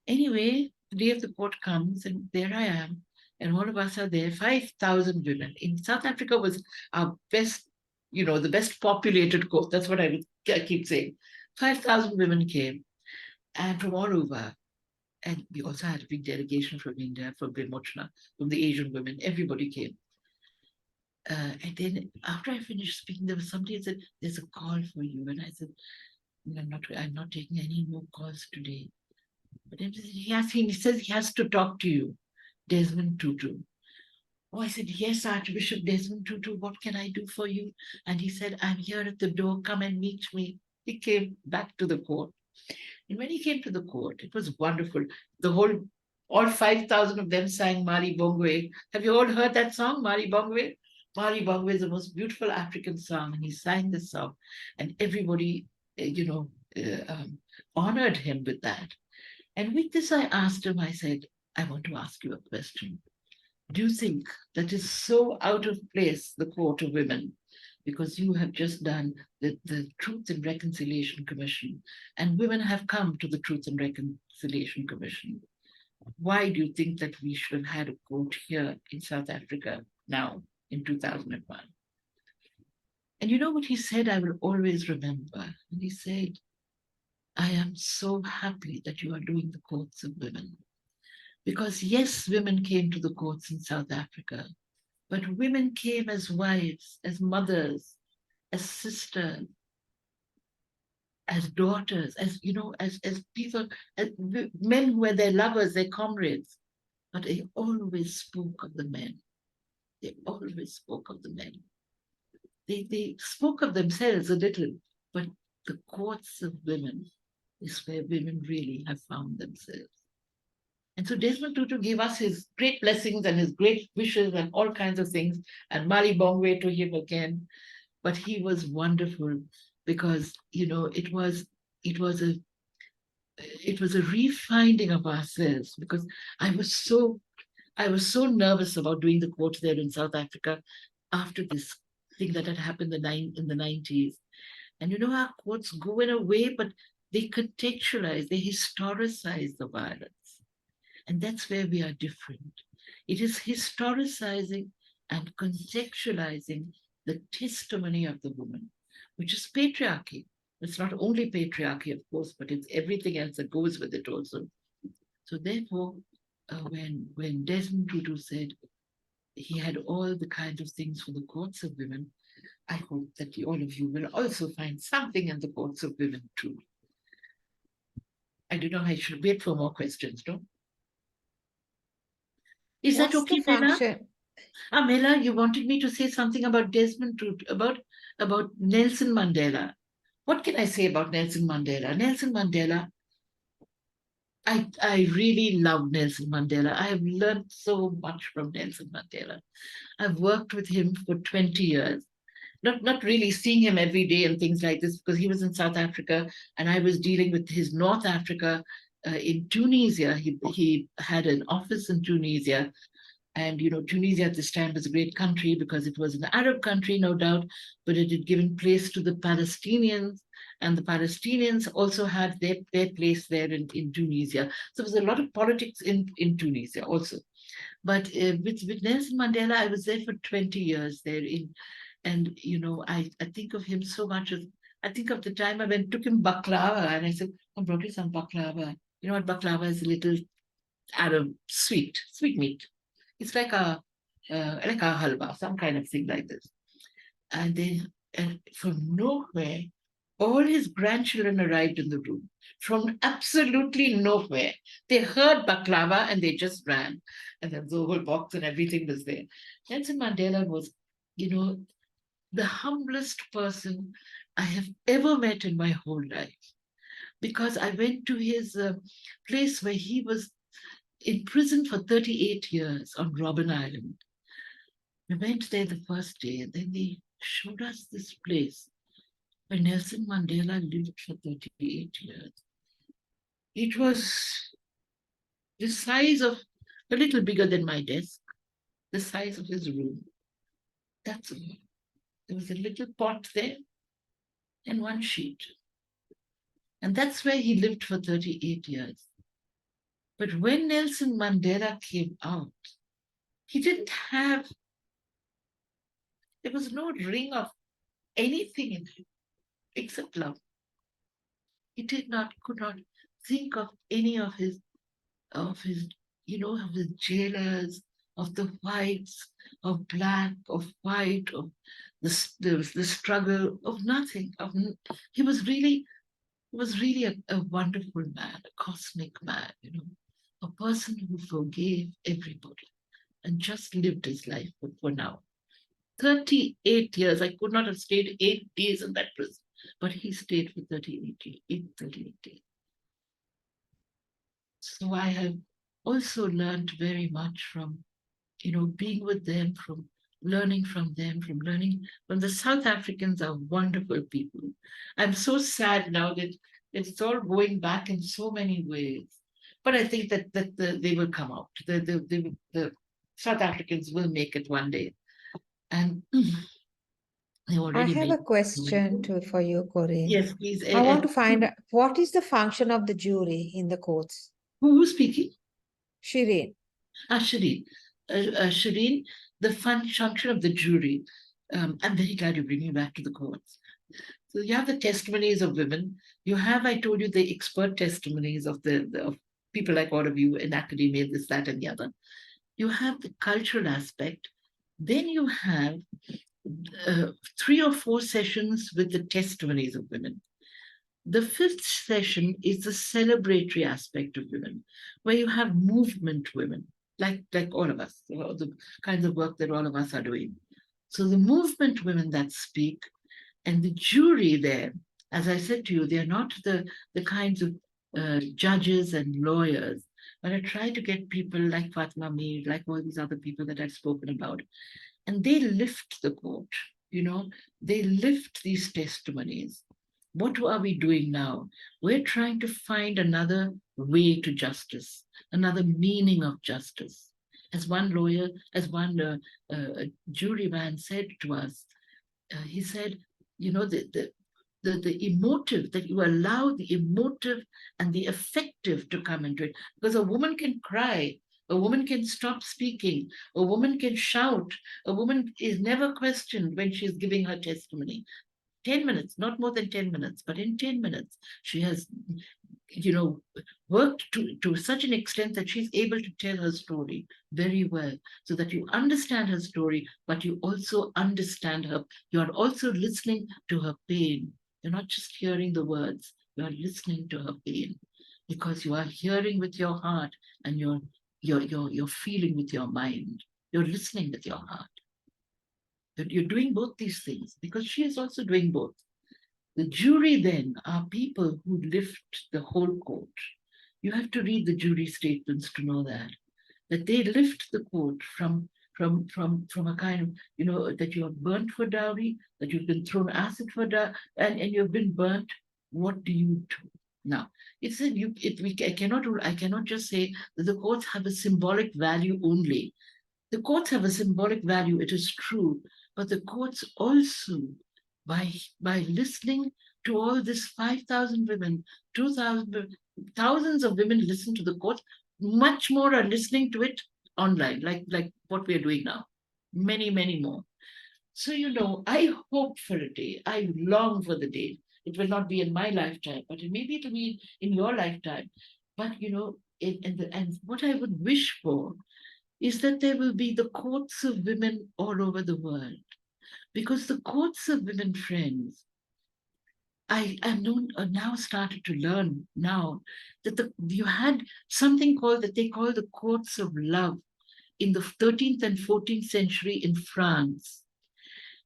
Anyway, the day of the court comes and there I am, and all of us are there, 5,000 women. In South Africa was our best, the best populated court. That's what I keep saying. 5,000 women came and from all over. And we also had a big delegation from India, from Vimochna, from the Asian women. Everybody came. And then after I finished speaking, there was somebody who said, there's a call for you. And I said, I'm not taking any more calls today. But he says he has to talk to you, Desmond Tutu. Oh, I said, yes, Archbishop Desmond Tutu, what can I do for you? And he said, I'm here at the door, come and meet me. He came back to the court. And when he came to the court, it was wonderful. All 5,000 of them sang Mali Bongwe. Have you all heard that song, Mali Bongwe? Mali Bongwe is the most beautiful African song. And he sang this song. And everybody, honored him with that. And with this, I asked him, I said, I want to ask you a question. Do you think that is so out of place, the Court of Women, because you have just done the Truth and Reconciliation Commission, and women have come to the Truth and Reconciliation Commission? Why do you think that we should have had a court here in South Africa now in 2001? And you know what he said, I will always remember. And he said, I am so happy that you are doing the courts of women. Because yes, women came to the courts in South Africa, but women came as wives, as mothers, as sisters, as daughters, as people, as men who were their lovers, their comrades. But they always spoke of the men. They always spoke of the men. They spoke of themselves a little, but the courts of women is where women really have found themselves. And so Desmond Tutu gave us his great blessings and his great wishes and all kinds of things, and Mali Bongwe to him again. But he was wonderful because, it was a refinding of ourselves, because I was so nervous about doing the court there in South Africa after this thing that had happened in the 90s. And our courts go in a way, but they contextualize, they historicize the violence. And that's where we are different. It is historicizing and contextualizing the testimony of the woman, which is patriarchy. It's not only patriarchy, of course, but it's everything else that goes with it also. So therefore, when Desmond Tutu said he had all the kinds of things for the courts of women, I hope that all of you will also find something in the courts of women too. I don't know, I should wait for more questions, no? Is that What's the okay, Mela? function? Mela, you wanted me to say something about Desmond Tutu, about Nelson Mandela. What can I say about Nelson Mandela? Nelson Mandela, I really love Nelson Mandela. I have learned so much from Nelson Mandela. I've worked with him for 20 years. Not really seeing him every day and things like this, because he was in South Africa and I was dealing with his North Africa in Tunisia. He had an office in Tunisia. And, Tunisia at this time was a great country because it was an Arab country, no doubt, but it had given place to the Palestinians. And the Palestinians also had their place there in Tunisia. So there was a lot of politics in Tunisia also. But with Nelson Mandela, I was there for 20 years there. And, I think of him so much as, I think of the time I went, took him baklava, and I said, I brought you some baklava. You know what baklava is? A little Arab sweetmeat. It's like a halwa, some kind of thing like this. And then, and from nowhere, all his grandchildren arrived in the room from absolutely nowhere. They heard baklava and they just ran. And then the whole box and everything was there. Nelson Mandela was, the humblest person I have ever met in my whole life. Because I went to his place where he was in prison for 38 years on Robben Island. We went there the first day, and then they showed us this place where Nelson Mandela lived for 38 years. It was the size of, a little bigger than my desk, the size of his room. That's all. There was a little pot there and one sheet. And that's where he lived for 38 years. But when Nelson Mandela came out, he didn't have, there was no ring of anything in him except love. He could not think of any of his, of his jailers, of the whites, of black, of white, of the struggle, of nothing. He was really a wonderful man, a cosmic man, a person who forgave everybody and just lived his life for now. 38 years. I could not have stayed 8 days in that prison, but he stayed for 38 days. So I have also learned very much from, being with them, from learning from them, from learning from the South Africans are wonderful people. I'm so sad now that it's all going back in so many ways. But I think that they will come out. The South Africans will make it one day. And they I already have made a question for you, Corrine. Yes, please. I want to find out what is the function of the jury in the courts? Who's speaking? Shireen. Shireen. Shireen, the function of the jury. I'm very glad you bring me back to the courts. So you have the testimonies of women. You have, I told you, the expert testimonies of of people like all of you in academia, this, that, and the other. You have the cultural aspect. Then you have 3 or 4 sessions with the testimonies of women. The 5th session is the celebratory aspect of women, where you have movement women, like all of us, the kinds of work that all of us are doing. So the movement women that speak, and the jury there, as I said to you, they're not the kinds of judges and lawyers, but I try to get people like Fatma Mir, like all these other people that I've spoken about, and they lift the court, they lift these testimonies. What are we doing now? We're trying to find another way to justice, another meaning of justice. As one lawyer, as one juryman said to us, he said, the emotive, that you allow the emotive and the affective to come into it. Because a woman can cry, a woman can stop speaking, a woman can shout, a woman is never questioned when she's giving her testimony. 10 minutes, not more than 10 minutes, but in 10 minutes, she has worked to such an extent that she's able to tell her story very well, so that you understand her story, but you also understand her. You are also listening to her pain. You're not just hearing the words, you are listening to her pain, because you are hearing with your heart and you're feeling with your mind. You're listening with your heart. You're doing both these things, because she is also doing both. The jury then are people who lift the whole court. You have to read the jury statements to know that they lift the court from a kind of, that you are burnt for dowry, that you've been thrown acid for dowry, and you've been burnt. What do you do now? It's that I cannot just say that the courts have a symbolic value only. The courts have a symbolic value, it is true, but the courts also, by listening to all this 5,000 women, 2,000 women, thousands of women listen to the court, much more are listening to it online, like what we are doing now. Many, many more. So, I hope for a day, I long for the day. It will not be in my lifetime, but maybe it will be in your lifetime. But, and what I would wish for is that there will be the courts of women all over the world. Because the courts of women, friends, I am now started to learn now that you had something that they call the courts of love in the 13th and 14th century in France.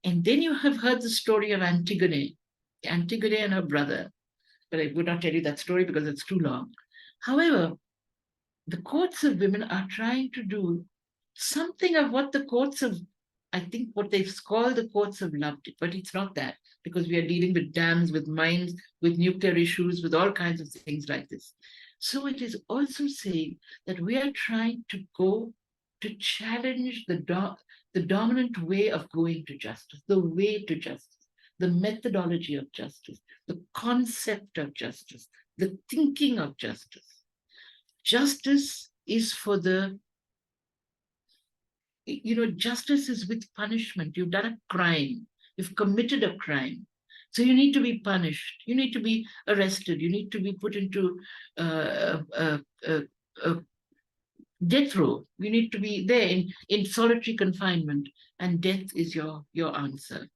And then you have heard the story of Antigone and her brother. But I would not tell you that story because it's too long. However, the courts of women are trying to do something of what the courts of, I think what they've called the courts of love did, but it's not that, because we are dealing with dams, with mines, with nuclear issues, with all kinds of things like this. So it is also saying that we are trying to go to challenge the dominant way of going to justice, the way to justice, the methodology of justice, the concept of justice, the thinking of justice. Justice is for justice is with punishment. You've done a crime. You've committed a crime. So you need to be punished. You need to be arrested. You need to be put into death row. You need to be there in solitary confinement, and death is your answer.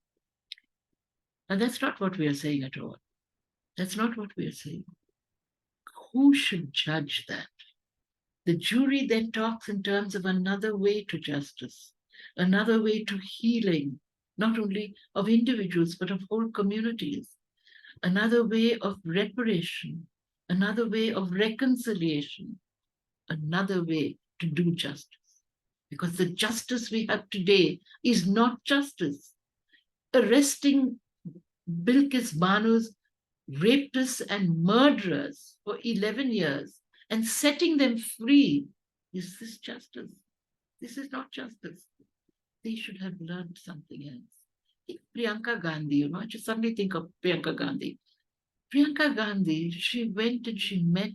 And that's not what we are saying at all. That's not what we are saying. Who should judge that? The jury then talks in terms of another way to justice, another way to healing, not only of individuals, but of whole communities, another way of reparation, another way of reconciliation, another way to do justice. Because the justice we have today is not justice. Arresting Bilkis Banu's rapists and murderers for 11 years and setting them free. Is this justice? This is not justice. They should have learned something else. Priyanka Gandhi, I just suddenly think of Priyanka Gandhi. Priyanka Gandhi, she went and she met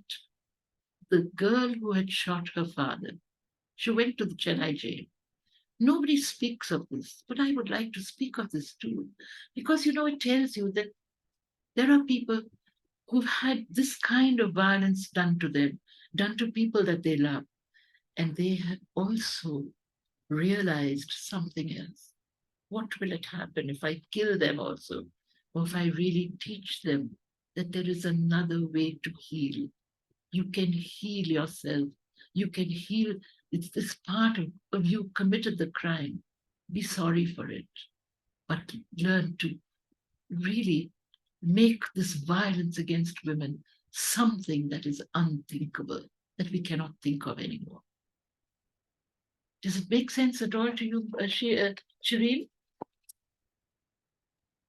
the girl who had shot her father. She went to the Chennai jail. Nobody speaks of this, but I would like to speak of this too, because it tells you that there are people who've had this kind of violence done to them, done to people that they love. And they have also realized something else. What will it happen if I kill them also? Or if I really teach them that there is another way to heal? You can heal yourself. You can heal. It's this part of you committed the crime. Be sorry for it. But learn to really make this violence against women something that is unthinkable, that we cannot think of anymore. Does it make sense at all to you, Shireen?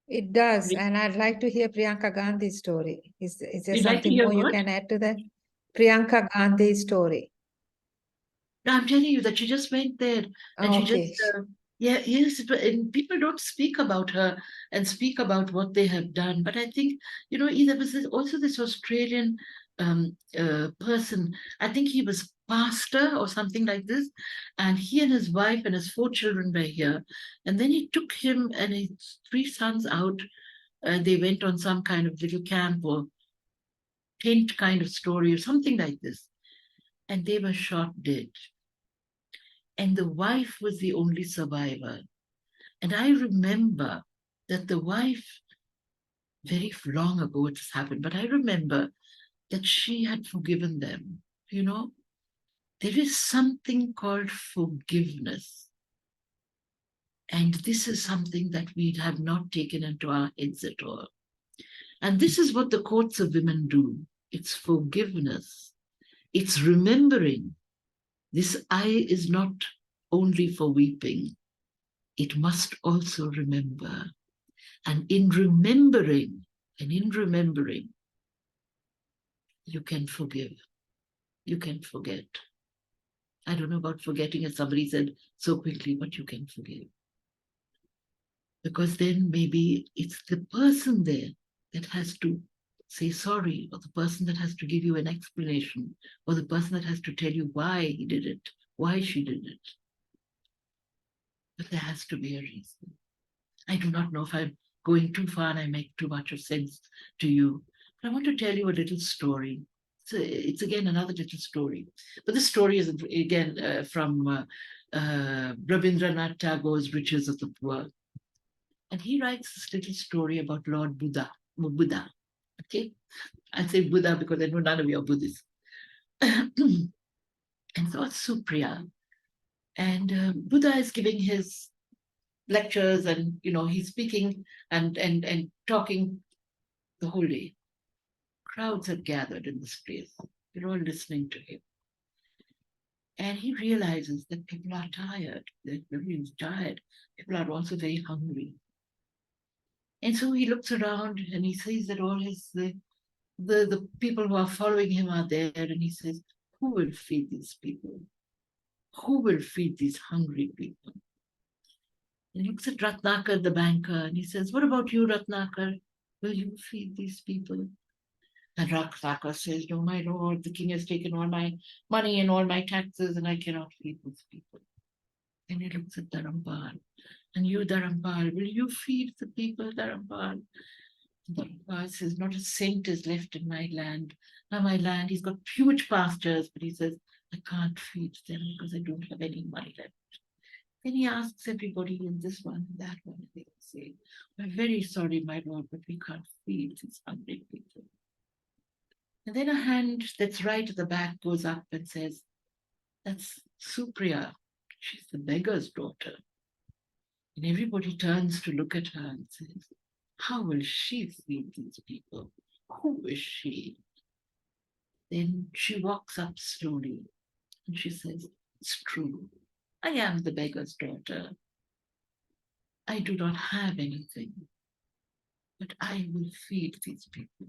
It does, and I'd like to hear Priyanka Gandhi's story. Is there You'd like to something hear more you what? can add to that? Priyanka Gandhi's story. No, I'm telling you that she just went there and she Okay. just, yes, and people don't speak about her and speak about what they have done. But I think, there was also this Australian person, I think he was pastor or something like this, and he and his wife and his 4 children were here. And then he took him and his 3 sons out, and they went on some kind of little camp or tent kind of story or something like this. And they were shot dead. And the wife was the only survivor. And I remember that the wife, very long ago it has happened, but I remember that she had forgiven them. You know, there is something called forgiveness. And this is something that we have not taken into our heads at all. And this is what the courts of women do. It's forgiveness. It's remembering. This eye is not only for weeping. It must also remember. And in remembering, you can forgive. You can forget. I don't know about forgetting, as somebody said so quickly, but you can forgive. Because then maybe it's the person there that has to say sorry, or the person that has to give you an explanation, or the person that has to tell you why he did it, why she did it. But there has to be a reason. I do not know if I'm going too far and I make too much of sense to you, but I want to tell you a little story. It's again another little story. But this story is again from Rabindranath Tagore's Riches of the Poor. And he writes this little story about Lord Buddha. Okay? I say Buddha because I know none of you are Buddhists. And Lord Supriya. And Buddha is giving his lectures, and he's speaking and talking the whole day. Crowds have gathered in this place. They're all listening to him. And he realizes that people are tired. They're very tired. People are also very hungry. And so he looks around and he sees that all the people who are following him are there, and he says, who will feed these people? Who will feed these hungry people? And he looks at Ratnakar, the banker, and he says, what about you, Ratnakar? Will you feed these people? And Ratnakar says, no, my lord, the king has taken all my money and all my taxes, and I cannot feed these people. And he looks at Dharampal. And you, Dharampal, will you feed the people, Dharampal? Dharampal says, not a cent is left in my land. Now my land, he's got huge pastures, but he says, I can't feed them because I don't have any money left. Then he asks everybody in this one and that one, and they say, we're very sorry, my lord, but we can't feed these hungry people. And then a hand that's right at the back goes up and says, that's Supriya. She's the beggar's daughter. And everybody turns to look at her and says, how will she feed these people? Who is she? Then she walks up slowly and she says, it's true. I am the beggar's daughter. I do not have anything, but I will feed these people.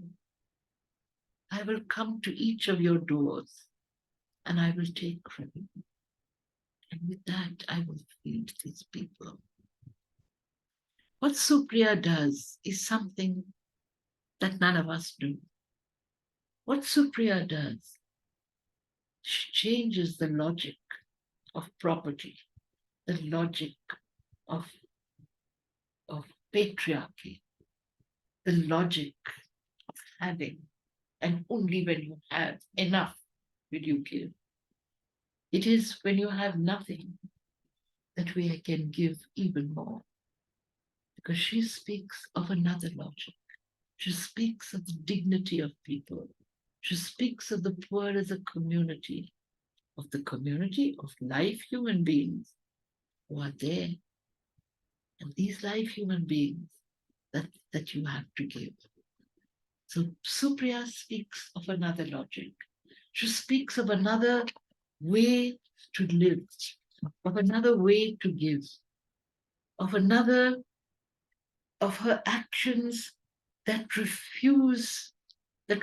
I will come to each of your doors and I will take from you. And with that, I will feed these people. What Supriya does is something that none of us do. What Supriya does, she changes the logic of property, the logic of patriarchy, the logic of having, and only when you have enough will you give. It is when you have nothing that we can give even more. Because she speaks of another logic. She speaks of the dignity of people. She speaks of the poor as a community, of the community of live human beings who are there. And these live human beings that you have to give. So Supriya speaks of another logic. She speaks of another way to live, of another way to give, of her actions that refuses the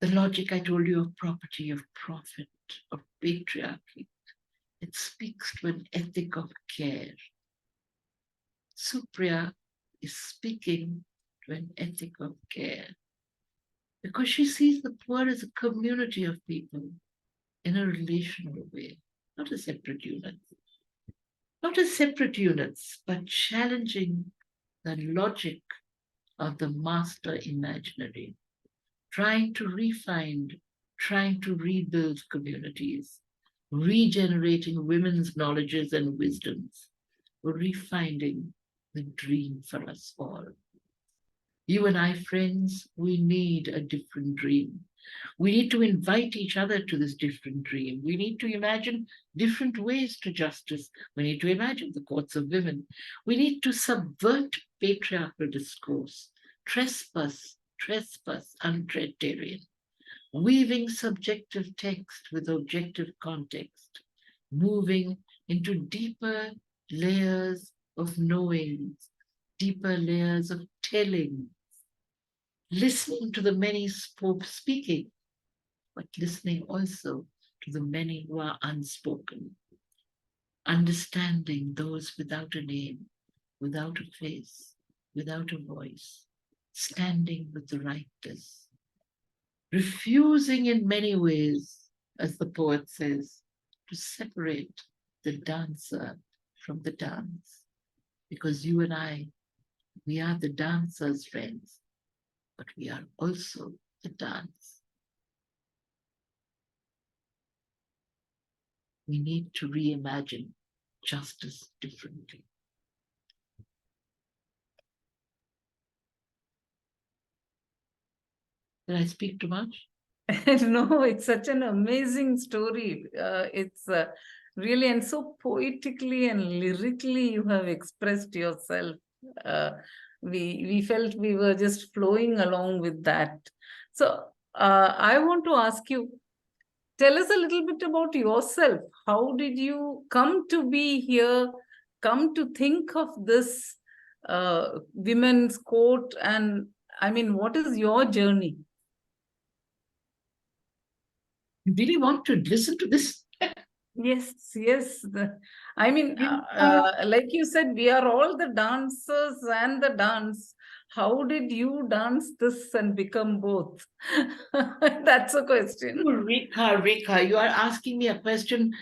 logic I told you of property, of profit, of patriarchy. It speaks to an ethic of care. Supriya is speaking to an ethic of care because she sees the poor as a community of people in a relational way, not as separate units. Not as separate units, but challenging the logic of the master imaginary. trying to refine, trying to rebuild communities, regenerating women's knowledges and wisdoms, refinding the dream for us all. You and I, friends, we need a different dream. We need to invite each other to this different dream. We need to imagine different ways to justice. We need to imagine the courts of women. We need to subvert patriarchal discourse, trespass, untreated, weaving subjective text with objective context, moving into deeper layers of knowing, deeper layers of telling, listening to the many speaking, but listening also to the many who are unspoken, understanding those without a name, without a face, without a voice, standing with the righteous, refusing in many ways, as the poet says, to separate the dancer from the dance. Because you and I, we are the dancers, friends, but we are also the dance. We need to reimagine justice differently. Did I speak too much? No, it's such an amazing story. It's really, and so poetically and lyrically you have expressed yourself. We felt we were just flowing along with that. So I want to ask you, tell us a little bit about yourself. How did you come to be here, come to think of this women's court? And I mean, what is your journey? You really want to listen to this? Yes, yes. I mean, like you said, we are all the dancers and the dance. How did you dance this and become both? That's a question. Oh, Rekha, you are asking me a question.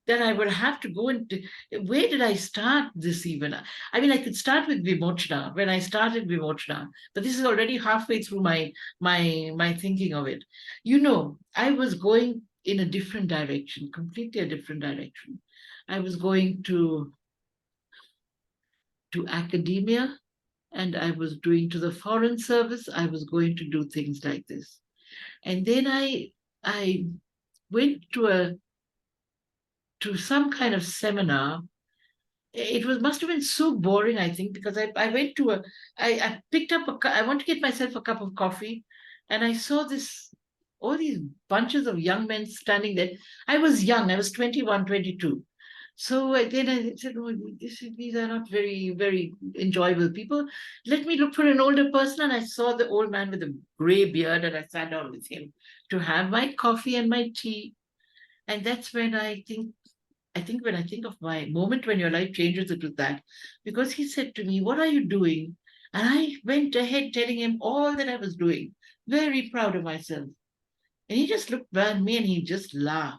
Then I will have to go into where did I start this even? I mean, I could start with Vimochna, when I started Vimochna, but this is already halfway through my thinking of it. You know, I was going in a different direction, completely a different direction. I was going to academia, and I was doing to the foreign service. I was going to do things like this. And then I went to some kind of seminar. It must have been so boring, I think, because I went to I picked up I want to get myself a cup of coffee, and I saw all these bunches of young men standing there. I was young, I was 21, 22. So then I said, oh, these are not very, very enjoyable people. Let me look for an older person. And I saw the old man with a gray beard, and I sat down with him to have my coffee and my tea. And that's when I think when I think of my moment when your life changes, it was that. Because he said to me, what are you doing? And I went ahead telling him all that I was doing, very proud of myself. And he just looked at me and he just laughed.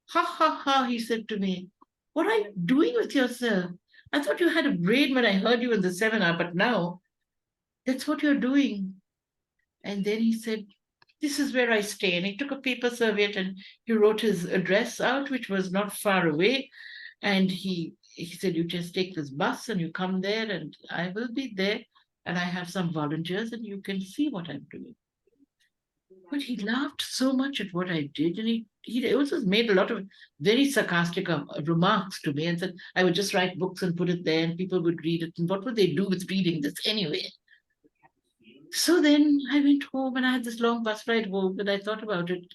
Ha ha ha, he said to me, what are you doing with yourself? I thought you had a brain when I heard you in the seminar, but now that's what you're doing. And then he said, this is where I stay. And he took a paper serviette and he wrote his address out, which was not far away. And he said, you just take this bus and you come there and I will be there. And I have some volunteers and you can see what I'm doing. But he laughed so much at what I did. And he also made a lot of very sarcastic remarks to me and said, I would just write books and put it there and people would read it. And what would they do with reading this anyway? So then I went home and I had this long bus ride home and I thought about it.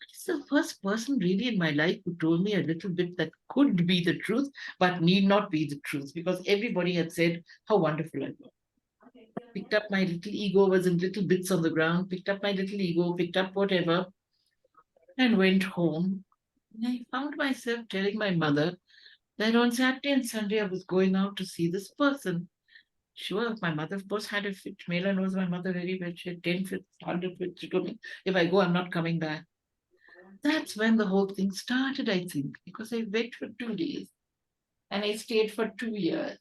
It's the first person really in my life who told me a little bit that could be the truth, but need not be the truth, because everybody had said how wonderful I was. Picked up my little ego, was in little bits on the ground, picked up my little ego, picked up whatever, and went home. And I found myself telling my mother that on Saturday and Sunday I was going out to see this person. Sure, my mother, of course, had a fit. Mela knows my mother very well. She had 10 fits, 100 fits. She told me, if I go, I'm not coming back. That's when the whole thing started, I think, because I went for 2 days and I stayed for 2 years.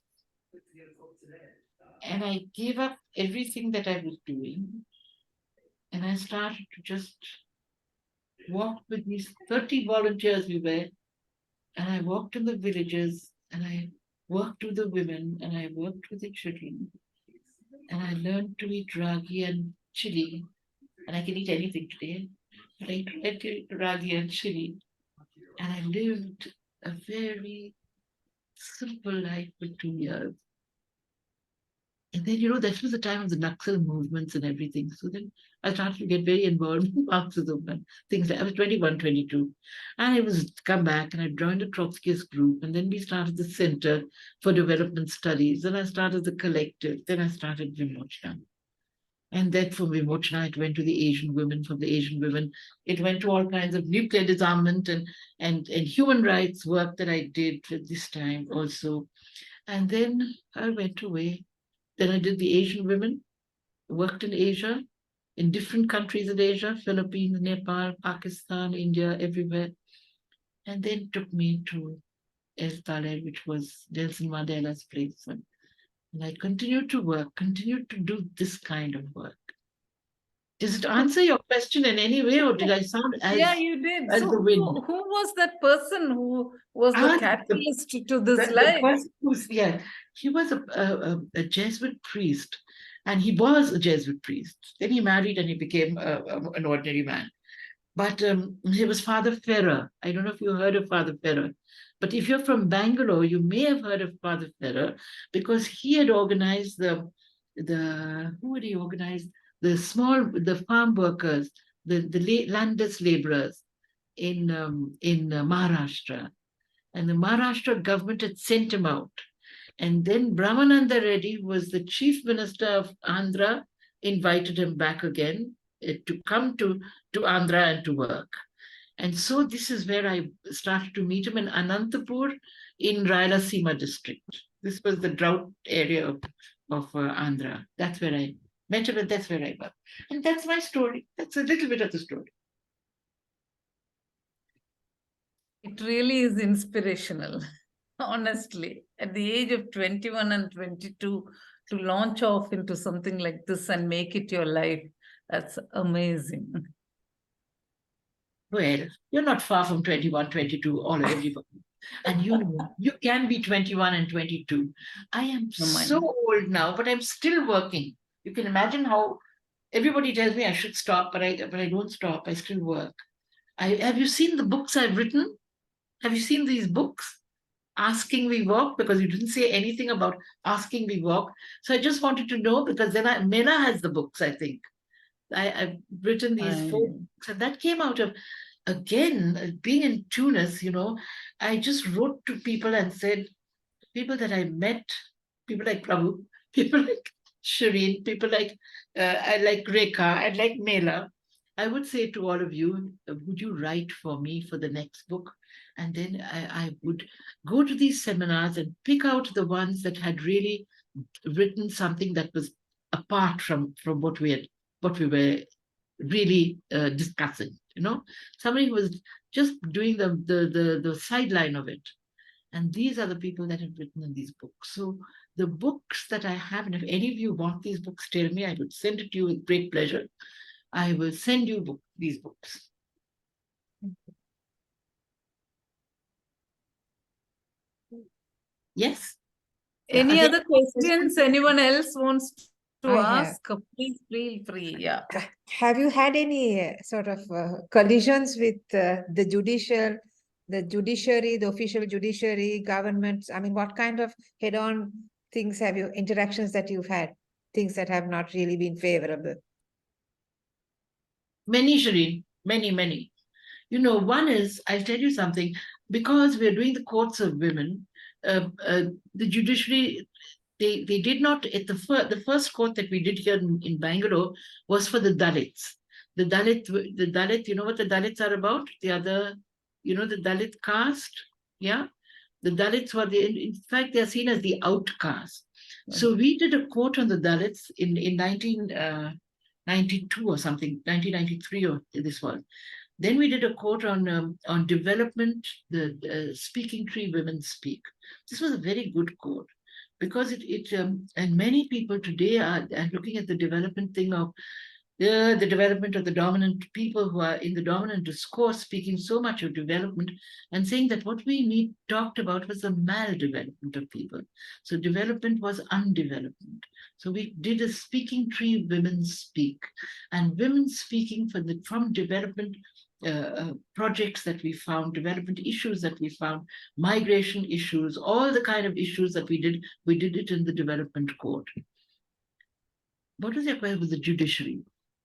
And I gave up everything that I was doing. And I started to just walk with these 30 volunteers we were. And I walked in the villages and I worked with the women and I worked with the children. And I learned to eat ragi and chili. And I can eat anything today. But I tried to eat ragi and chili. And I lived a very simple life for 2 years. And then, that was the time of the Naxal movements and everything. So then I started to get very involved in Marxism and things like I was 21, 22. And I was come back and I joined a Trotskyist group. And then we started the Center for Development Studies. Then I started the collective. Then I started Vimochna. And then from Vimochna, it went to the Asian women. From the Asian women, it went to all kinds of nuclear disarmament and human rights work that I did at this time also. And then I went away. Then I did the Asian women, worked in Asia, in different countries in Asia, Philippines, Nepal, Pakistan, India, everywhere. And then took me to El Taleb, which was Nelson Mandela's place. And I continued to work, continued to do this kind of work. Does it answer your question in any way, or did I sound Yeah, you did. as So the wind? who was that person who was the catalyst to this The life? person who's, he was a Jesuit priest, and he was a Jesuit priest. Then he married and he became an ordinary man. But he was Father Ferrer. I don't know if you heard of Father Ferrer, but if you're from Bangalore, you may have heard of Father Ferrer because he had organized who had he organized? The farm workers, the landless laborers in Maharashtra. And the Maharashtra government had sent him out. And then Brahmananda Reddy, who was the chief minister of Andhra, invited him back again to come to Andhra and to work. And so this is where I started to meet him in Anantapur in Rayalaseema district. This was the drought area of Andhra. That's where I met him and that's where I worked. And that's my story. That's a little bit of the story. It really is inspirational, honestly. At the age of 21 and 22, to launch off into something like this and make it your life, that's amazing. Well, you're not far from 21, 22, all everybody. And you can be 21 and 22. I am so old now, but I'm still working. You can imagine how everybody tells me I should stop, but I don't stop. I still work. Have you seen the books I've written? Have you seen these books? Asking We Walk, because you didn't say anything about Asking We Walk. So I just wanted to know, because then Mela has the books, I think. I've written these 4 books, and that came out of, again, being in Tunis, I just wrote to people and said, people that I met, people like Prabhu, people like Shireen, people like I like Rekha, I like Mela. I would say to all of you, would you write for me for the next book? And then I would go to these seminars and pick out the ones that had really written something that was apart from what we were really discussing. Somebody who was just doing the sideline of it. And these are the people that have written in these books. So the books that I have, and if any of you want these books, tell me. I would send it to you with great pleasure. I will send you these books. Yes. Any other questions anyone else wants to ask? Please feel free. Yeah. Have you had any sort of collisions with the judiciary, the official judiciary, governments? I mean, what kind of head-on things interactions that you've had, things that have not really been favorable? Many, Shireen, many. One is, I'll tell you something, because we're doing the courts of women, the judiciary, they did not, at the first court that we did here in Bangalore was for the Dalits. The Dalit, you know what the Dalits are about? The Dalit caste? Yeah. The Dalits were in fact, they're seen as the outcast. So we did a court on the Dalits in 1992 or something, 1993 or this was. Then we did a court on development, the Speaking Tree Women Speak. This was a very good court. because and many people today are looking at the development thing of the development of the dominant people who are in the dominant discourse, speaking so much of development and saying that what we need talked about was the maldevelopment of people. So development was undevelopment. So we did a speaking tree, women speak, and women speaking from development projects that we found, development issues that we found, migration issues, all the kind of issues that we did it in the development court. What was your question with the judiciary?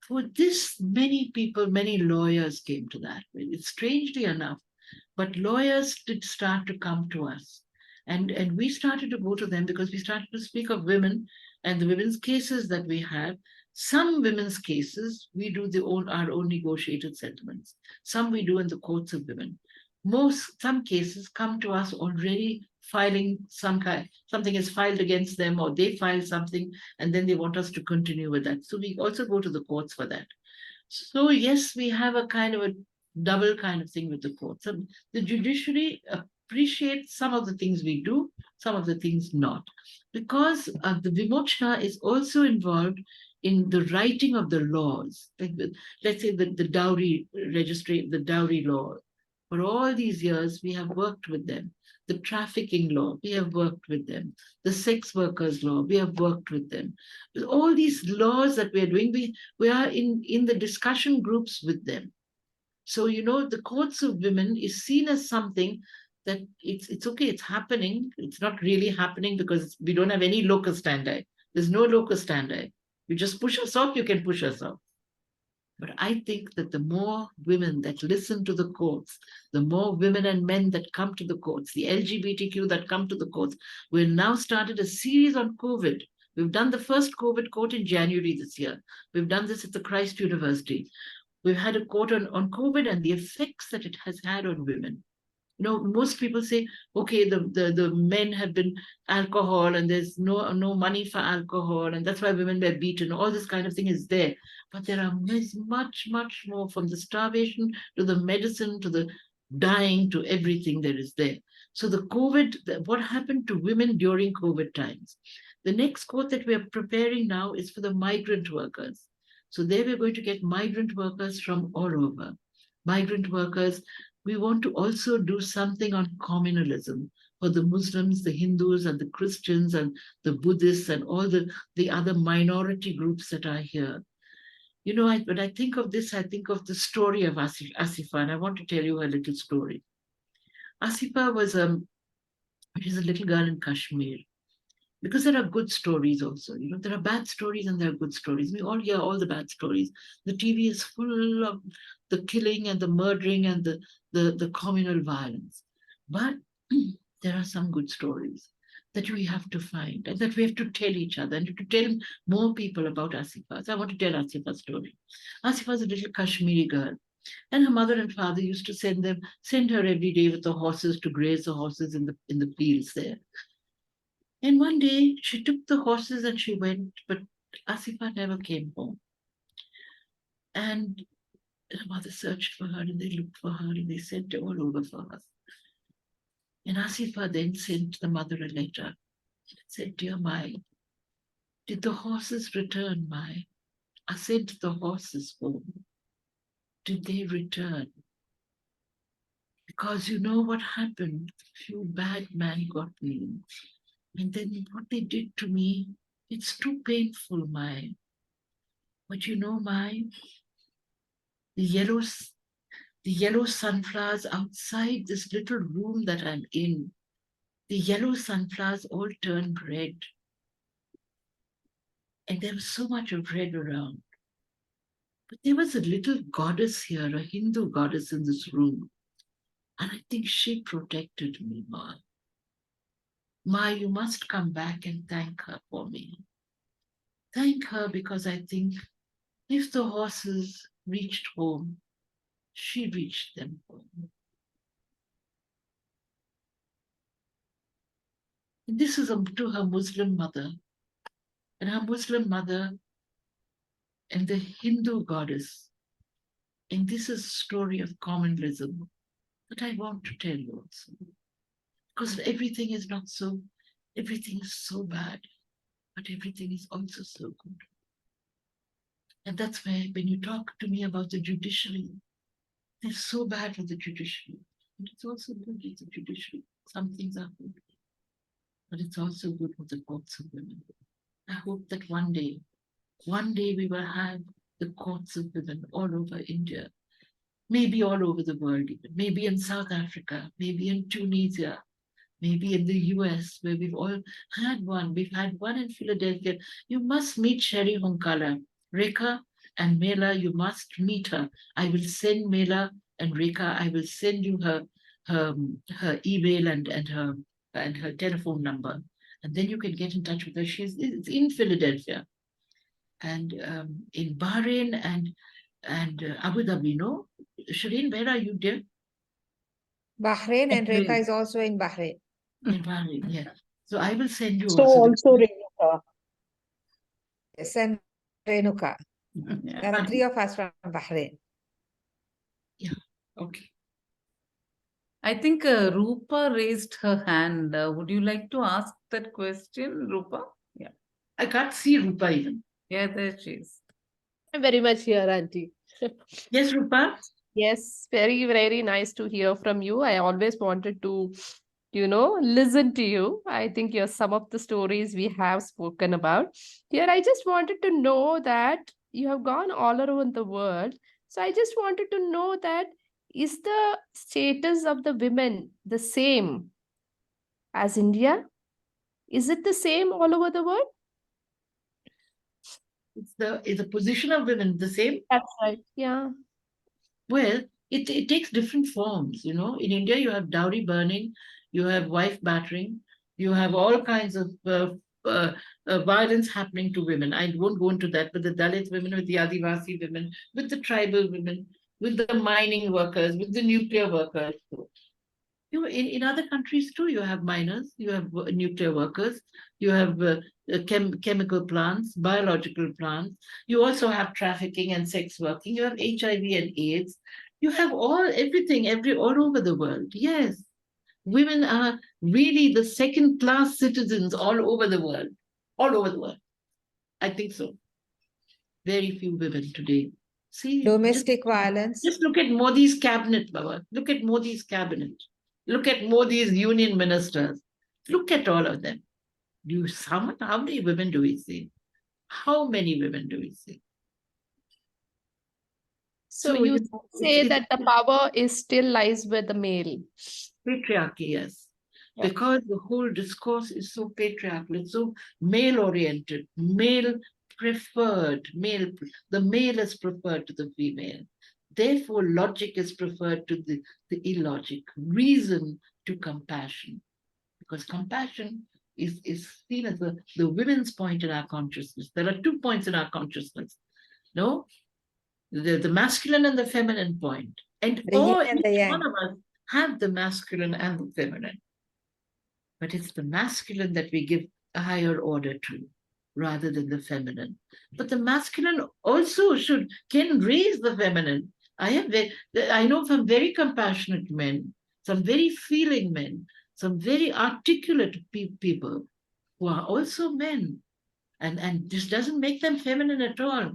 For this, many people, many lawyers came to that. It's strangely enough, but lawyers did start to come to us. And we started to go to them because we started to speak of women and the women's cases that we have. Some women's cases, we do our own negotiated settlements. Some we do in the courts of women. Some cases come to us already filing something is filed against them, or they file something and then they want us to continue with that. So we also go to the courts for that. So yes, we have a kind of a double kind of thing with the courts. So the judiciary appreciates some of the things we do, some of the things not. Because the Vimochna is also involved in the writing of the laws. Let's say the dowry registry, the dowry law. For all these years, we have worked with them. The trafficking law, we have worked with them. The sex workers law, we have worked with them. With all these laws that we are doing, we are in the discussion groups with them. So, the courts of women is seen as something that it's okay, it's happening. It's not really happening because we don't have any locus standi. There's no locus standi. You just push us off, you can push us off. But I think that the more women that listen to the courts, the more women and men that come to the courts, the LGBTQ that come to the courts, we've now started a series on COVID. We've done the first COVID court in January this year. We've done this at the Christ University. We've had a court on COVID and the effects that it has had on women. Most people say, okay, the men have been alcohol and there's no money for alcohol and that's why women were beaten. All this kind of thing is there. But there are much, much more, from the starvation to the medicine to the dying to everything there is there. So what happened to women during COVID times? The next court that we are preparing now is for the migrant workers. So there we're going to get migrant workers from all over. Migrant workers. We want to also do something on communalism for the Muslims, the Hindus, and the Christians, and the Buddhists, and all the other minority groups that are here. When I think of this, I think of the story of Asifa, and I want to tell you her little story. Asifa she's a little girl in Kashmir. Because there are good stories also. There are bad stories and there are good stories. We all hear all the bad stories. The TV is full of the killing and the murdering and the communal violence. But there are some good stories that we have to find and that we have to tell each other and to tell more people about Asifa. So I want to tell Asifa's story. Asifa is a little Kashmiri girl. And her mother and father used to send her every day with the horses to graze the horses in the fields there. And one day she took the horses and she went, but Asifa never came home. And her mother searched for her and they looked for her and they sent all over for her. And Asifa then sent the mother a letter and said, "Dear Mai, did the horses return, Mai? I sent the horses home. Did they return? Because you know what happened? A few bad men got me. And then what they did to me, it's too painful, Mai. But Mai, the yellow sunflowers outside this little room that I'm in, the yellow sunflowers all turned red. And there was so much of red around. But there was a little goddess here, a Hindu goddess in this room. And I think she protected me, Ma. Ma, you must come back and thank her for me. Thank her because I think if the horses reached home, she reached them home. And this is to her Muslim mother. And her Muslim mother and the Hindu goddess. And this is a story of communalism that I want to tell you also. Because everything is not so Everything is so bad, but everything is also so good. And that's where, when you talk to me about the judiciary, they're so bad with the judiciary. But it's also good with the judiciary. Some things are good, but it's also good with the courts of women. I hope that one day we will have the courts of women all over India, maybe all over the world, even maybe in South Africa, maybe in Tunisia, maybe in the US, where we've all had one. We've had one in Philadelphia. You must meet Sherry Honkala. Rekha and Mela, you must meet her. I will send Mela and Rekha, I will send you her email and her telephone number. And then you can get in touch with her. It's in Philadelphia and in Bahrain and Abu Dhabi, no? Shireen, where are you, dear? Bahrain, and Bahrain. Rekha is also in Bahrain. In Bahrain, yeah. So I will send you So also. also Renuka. Yes, and Renuka. Yeah. There are 3 of us from Bahrain. Okay. I think Rupa raised her hand. Would you like to ask that question, Rupa? Yeah. I can't see Rupa even. Yeah, there she is. I'm very much here, Auntie. Yes, Rupa? Yes, very, very nice to hear from you. I always wanted to, listen to you. I think you're some of the stories we have spoken about. Here, I just wanted to know that you have gone all around the world. So I just wanted to know that is the status of the women the same as India? Is it the same all over the world? Is the position of women the same? That's right. Yeah. Well, it takes different forms, you know. In India, you have dowry burning, you have wife battering, you have all kinds of violence happening to women. I won't go into that, but the Dalit women, with the Adivasi women, with the tribal women, with the mining workers, with the nuclear workers. You know, in other countries too, you have miners, you have nuclear workers, you have chemical plants, biological plants. You also have trafficking and sex working. You have HIV and AIDS. You have everything, all over the world. Yes, women are really the second-class citizens all over the world. All over the world. I think so. Very few women today. See, Domestic violence. just look at Modi's cabinet, Baba. Look at Modi's cabinet. Look at Modi's union ministers. Look at all of them. How many women do we see? How many women do we see? So you say it's that the power is still lies with the male. patriarchy, yes. Yeah. Because the whole discourse is so patriarchal, it's so male-oriented, male preferred, the male is preferred to the female. Therefore, logic is preferred to the illogic, reason to compassion. Because compassion is seen as the women's point in our consciousness. There are 2 points in our consciousness. No? The masculine and the feminine point. And The yin and the each yang. one of us have the masculine and the feminine. But it's the masculine that we give a higher order to, rather than the feminine. But the masculine also can raise the feminine. I know from very compassionate men, some very feeling men, some very articulate people who are also men. And this doesn't make them feminine at all.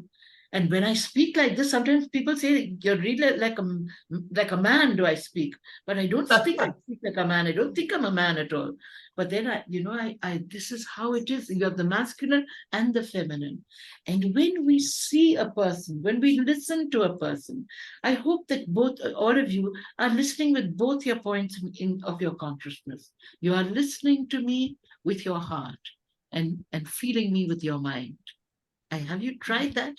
And when I speak like this, sometimes people say, you're really like a man, do I speak? But I don't think I speak like a man. I don't think I'm a man at all. But then this is how it is. You have the masculine and the feminine. And when we see a person, when we listen to a person, I hope that all of you are listening with both your points of your consciousness. You are listening to me with your heart and feeling me with your mind. Have you tried that?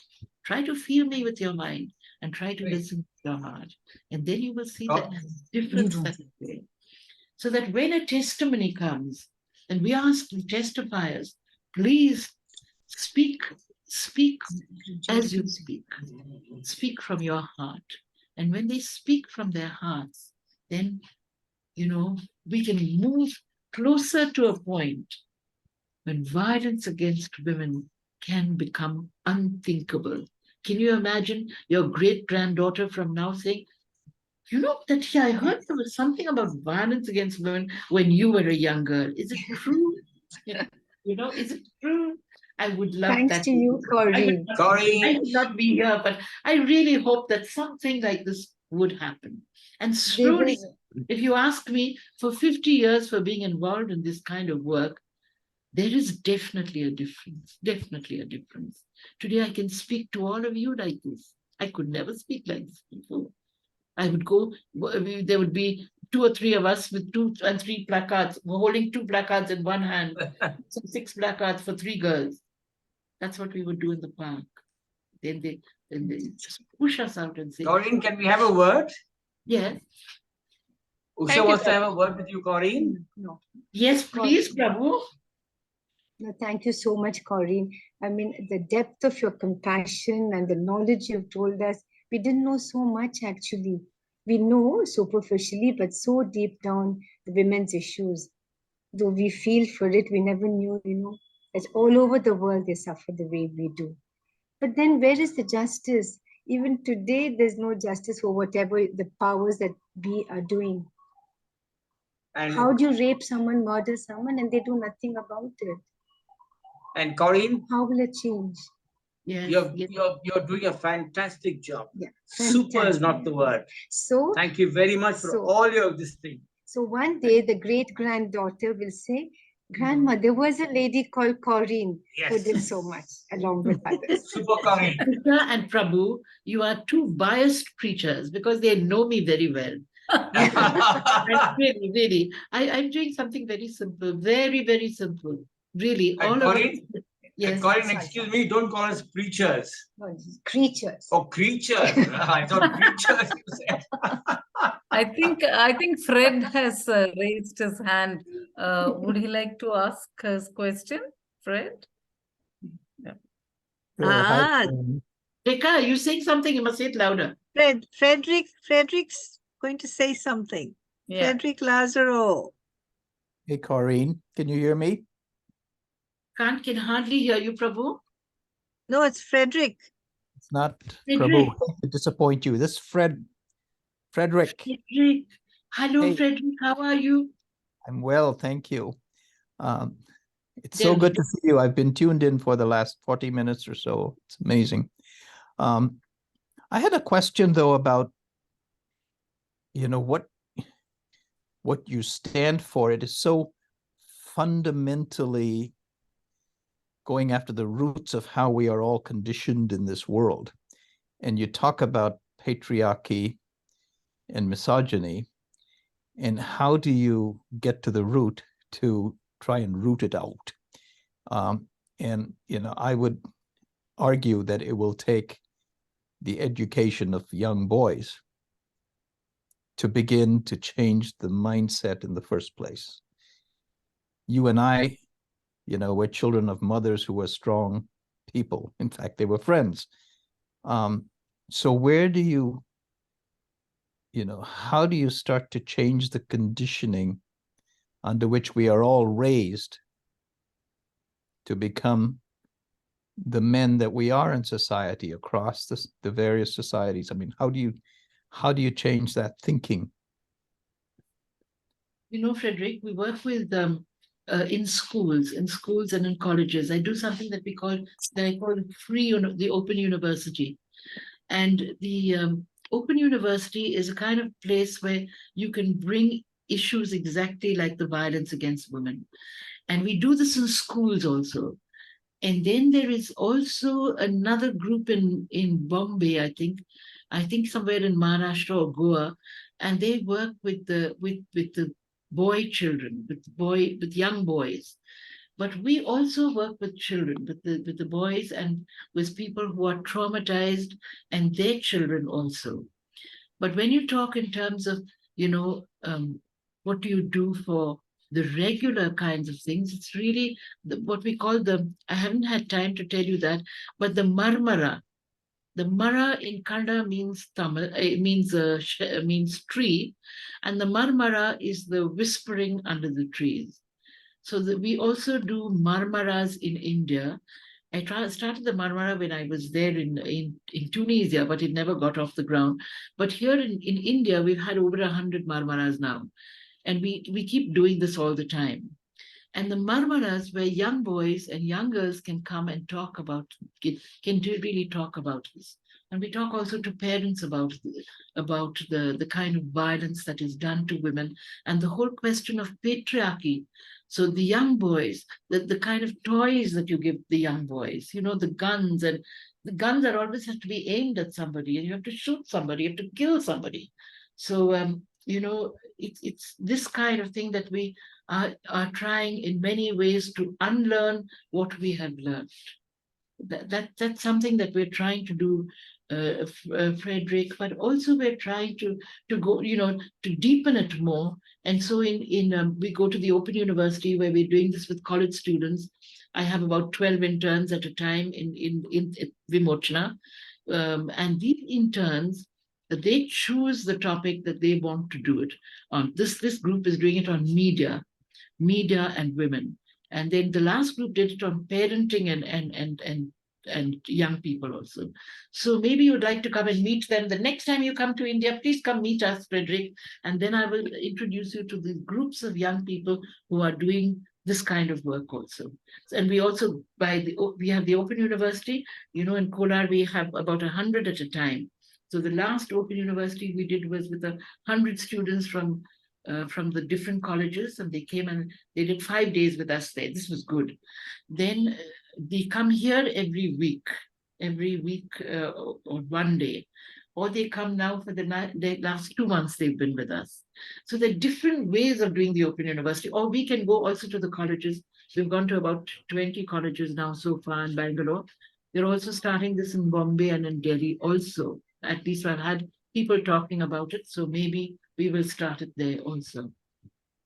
Try to feel me with your mind and try to listen with your heart. And then you will see that difference that is there. So that when a testimony comes, and we ask the testifiers, please speak as you speak. Speak from your heart. And when they speak from their hearts, then, we can move closer to a point when violence against women can become unthinkable. Can you imagine your great-granddaughter from now saying, I heard there was something about violence against women when you were a young girl. Is it true? You know, is it true? I would love Thanks that. to you, Corrine. I Corrine, would not be here, but I really hope that something like this would happen. And There slowly, was, if you ask me, for 50 years for being involved in this kind of work, there is definitely a difference. Definitely a difference. Today I can speak to all of you like this. I could never speak like this before. I would go, there would be 2 or 3 of us with 2 and 3 placards, holding 2 placards in one hand, 6 placards for 3 girls. That's what we would do in the park. Then they just push us out and say, Corrine, can we have a word? yes, Usha Thank you, wants to have a word with you, Corrine. no, yes, please, Prabhu. no, thank you so much, Corrine. I mean, the depth of your compassion and the knowledge you've told us, we didn't know so much actually. We know superficially, but so deep down the women's issues. Though we feel for it, we never knew, that all over the world they suffer the way we do. But then where is the justice? Even today, there's no justice for whatever the powers that be are doing. And, How do you rape someone, murder someone, and they do nothing about it? and Corrine, How will it change? Yes, yes. you're doing a fantastic job. Yeah, Super is not the word. So, Thank you very much for So- all your this thing. so one day the great granddaughter will say, Grandma, there was a lady called Corrine who Yes. did so much along with others. Super Corrine. Usha and Prabhu, you are 2 biased preachers because they know me very well. And really, really, I'm doing something very simple, very, very simple. Really, And all of us. Corrine, Yes. Corrine, excuse me, don't call us preachers. No, creatures. Oh, creatures. I thought preachers you said. I think Fred has raised his hand. Would he like to ask his question, Fred? Ah, Rekha, you saying something, you must say it louder. Frederick's going to say something. Yeah. Frederick Lazaro. Hey, Corrine, can you hear me? Can hardly hear you, Prabhu. No, it's Frederick. It's not Frederick. Prabhu. I hate to disappoint you. This is Frederick. Frederick. Hello, Hey. Frederick. How are you? I'm well, thank you. It's Tell so me. good to see you. I've been tuned in for the last 40 minutes or so. It's amazing. I had a question though about, what you stand for. It is so fundamentally going after the roots of how we are all conditioned in this world. And you talk about patriarchy and misogyny, and how do you get to the root to try and root it out? And I would argue that it will take the education of young boys to begin to change the mindset in the first place. You and I, we're children of mothers who were strong people. In fact, they were friends. So where do you, how do you start to change the conditioning under which we are all raised to become the men that we are in society across the various societies? I mean, how do you change that thinking? Frederick, we work with in schools and in colleges. I do something that I call the Open University. And the Open University is a kind of place where you can bring issues exactly like the violence against women. And we do this in schools also. And then there is also another group in Bombay, I think somewhere in Maharashtra or Goa, and they work with the boy children, with young boys. But we also work with children, with the boys and with people who are traumatized and their children also. But when you talk in terms of, what do you do for the regular kinds of things, it's really what we call I haven't had time to tell you that, but the marmara. The mara in Kannada means Tamil, it means tree, and the marmara is the whispering under the trees. So we also do marmaras in India. I started the marmara when I was there in Tunisia, but it never got off the ground. But here in India, we've had over 100 marmaras now. And we keep doing this all the time. And the marmaras, where young boys and young girls can come and talk about, really talk about this. And we talk also to parents about the kind of violence that is done to women and the whole question of patriarchy. So the young boys, the kind of toys that you give the young boys, you know, the guns, and the guns are always have to be aimed at somebody, and you have to shoot somebody, you have to kill somebody. So, you know, it's this kind of thing that we are trying in many ways to unlearn what we have learned. That's something that we're trying to do, Frederick, but also we're trying to go, you know, to deepen it more. And so we go to the Open University, where we're doing this with college students. I have about 12 interns at a time in Vimochana. And these interns, they choose the topic that they want to do it on. This group is doing it on media and women. And then the last group did it on parenting and young people also. So maybe you'd like to come and meet them. The next time you come to India, please come meet us, Frederick. And then I will introduce you to the groups of young people who are doing this kind of work also. And we also, we have the Open University, you know, in Kolar, we have about 100 at a time. So the last Open University we did was with 100 students from the different colleges, and they came and they did 5 days with us there. This was good. Then they come here every week or one day, or they come now for the last 2 months they've been with us. So there are different ways of doing the Open University, or we can go also to the colleges. We've gone to about 20 colleges now so far in Bangalore. They're also starting this in Bombay and in Delhi also. At least I've had people talking about it, so maybe we will start it there also.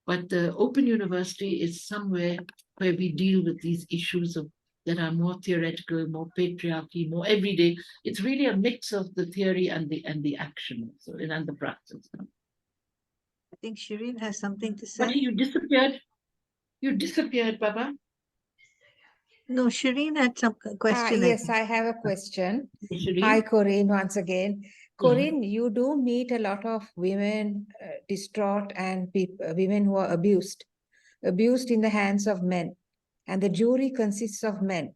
But the Open University is somewhere where we deal with these issues that are more theoretical, more patriarchy, more everyday. It's really a mix of the theory and the action, so and the practice. I think Shireen has something to But say. you disappeared. You disappeared, Baba. No, Shireen had some question. Yes, I have a question. Shireen? Hi, Corrine, once again. Yeah. Corrine, you do meet a lot of women distraught and women who are abused in the hands of men. And the jury consists of men,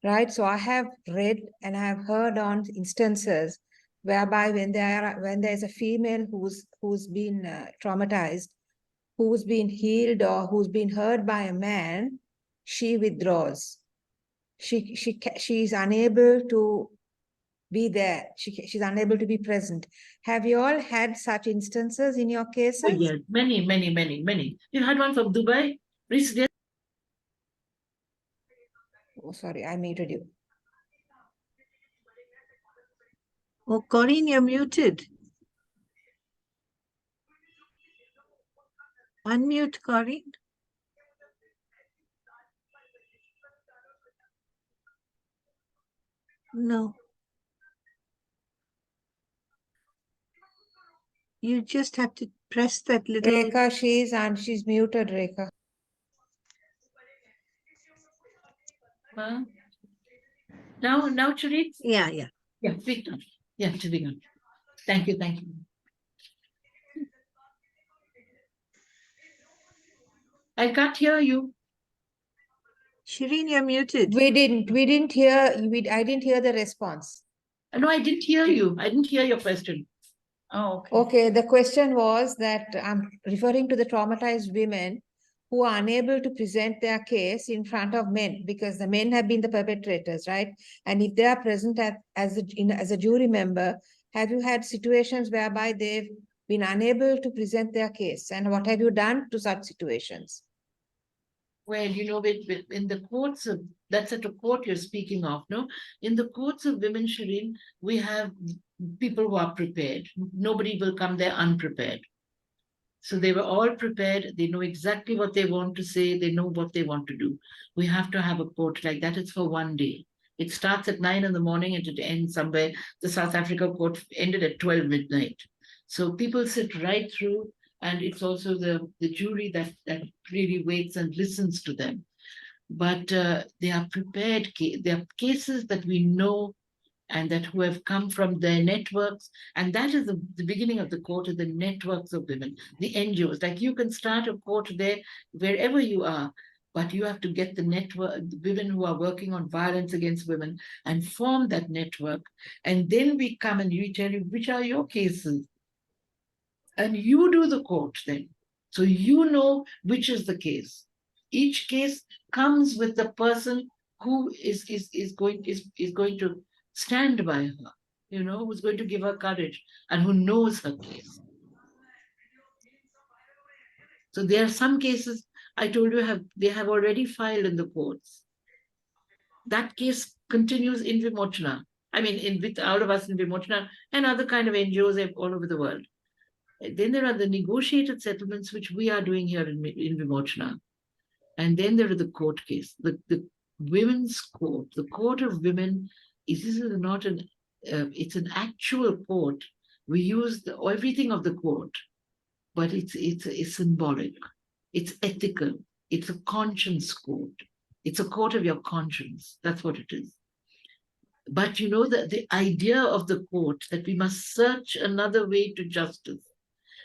right? So I have read and I have heard on instances whereby when there's a female who's been traumatized, who's been healed or who's been hurt by a man, she withdraws. She is unable to be there. She's unable to be present. Have you all had such instances in your cases? Oh, yes, many. You had one from Dubai recently. Oh, sorry, I muted you. Oh, Corrine, you're muted. Unmute, Corrine. No. You just have to press that little. Rekha, she's muted, Rekha. Now, Shireen? Yeah. Yeah, speak now. Yeah, Shireen. Thank you. I can't hear you. Shireen, you're muted. I didn't hear the response. No, I didn't hear you. I didn't hear your question. Oh, okay. Okay, the question was that I'm referring to the traumatized women who are unable to present their case in front of men because the men have been the perpetrators, right? And if they are present as a jury member, have you had situations whereby they've been unable to present their case? And what have you done to such situations? Well, you know, in the courts of, that's at a court you're speaking of, no? In the courts of women, Shireen, we have people who are prepared. Nobody will come there unprepared. So they were all prepared. They know exactly what they want to say. They know what they want to do. We have to have a court like that. It's for one day. It starts at 9 in the morning and it ends somewhere. The South Africa court ended at 12 midnight. So people sit right through, and it's also the jury that really waits and listens to them. But they are prepared. They are cases that we know and that who have come from their networks. And that is the beginning of the court, of the networks of women, the NGOs. Like you can start a court there wherever you are. But you have to get the network, the women who are working on violence against women, and form that network. And then we come and we tell you which are your cases. And you do the court then. So you know which is the case. Each case comes with the person who is going to stand by her, who's going to give her courage and who knows her case. So there are some cases I told you they have already filed in the courts. That case continues in Vimochana. I mean, with all of us in Vimochana and other kind of NGOs all over the world. Then there are the negotiated settlements, which we are doing here in Vimochana. And then there are the court case, the women's court, the court of women. This is not it's an actual court. We use everything of the court, but it's symbolic, it's ethical, it's a conscience court. It's a court of your conscience. That's what it is. But the idea of the court, that we must search another way to justice.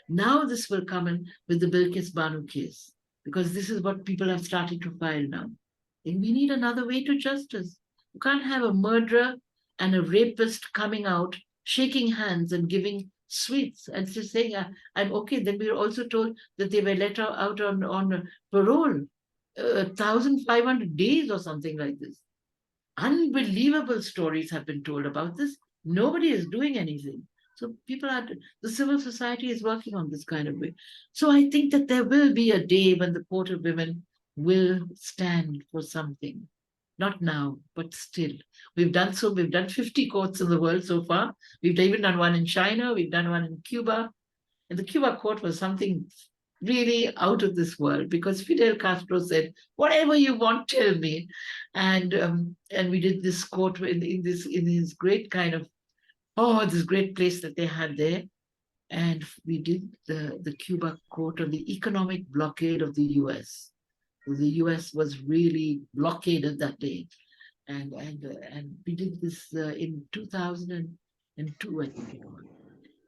Now this will come in with the Bilkis Banu case, because this is what people have started to file now. And we need another way to justice. You can't have a murderer and a rapist coming out, shaking hands and giving sweets and just saying, I'm okay. Then we were also told that they were let out on parole, 1,500 days or something like this. Unbelievable stories have been told about this. Nobody is doing anything. So the civil society is working on this kind of way. So I think that there will be a day when the Court of Women will stand for something. Not now, but still. We've done 50 courts in the world so far. We've even done one in China. We've done one in Cuba. And the Cuba court was something really out of this world, because Fidel Castro said, whatever you want, tell me. And we did this court in this great kind of, this great place that they had there. And we did the Cuba court on the economic blockade of the US. The US was really blockaded that day. And we did this in 2002, I think it was.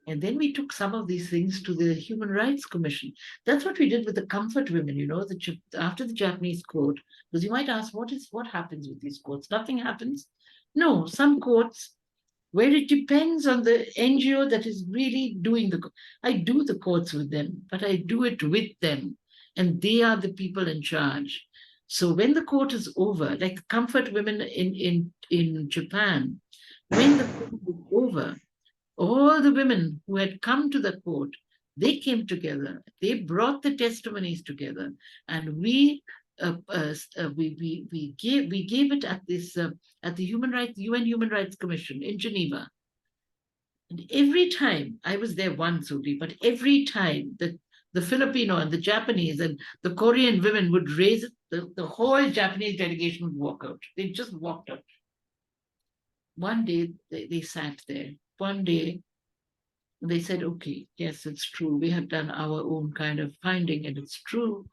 And then we took some of these things to the Human Rights Commission. That's what we did with the comfort women, after the Japanese court. Because you might ask, what happens with these courts? Nothing happens. No, some courts, where it depends on the NGO that is really doing I do the courts with them, but I do it with them. And they are the people in charge. So when the court is over, like the comfort women in Japan, when the court is over, all the women who had come to the court, they came together. They brought the testimonies together, and we gave it at the UN Human Rights Commission in Geneva. And every time, I was there once only, but every time the Filipino and the Japanese and the Korean women would raise it, the whole Japanese delegation would walk out. They just walked out. One day they sat there. One day they said, okay, yes, it's true. We have done our own kind of finding, and it's true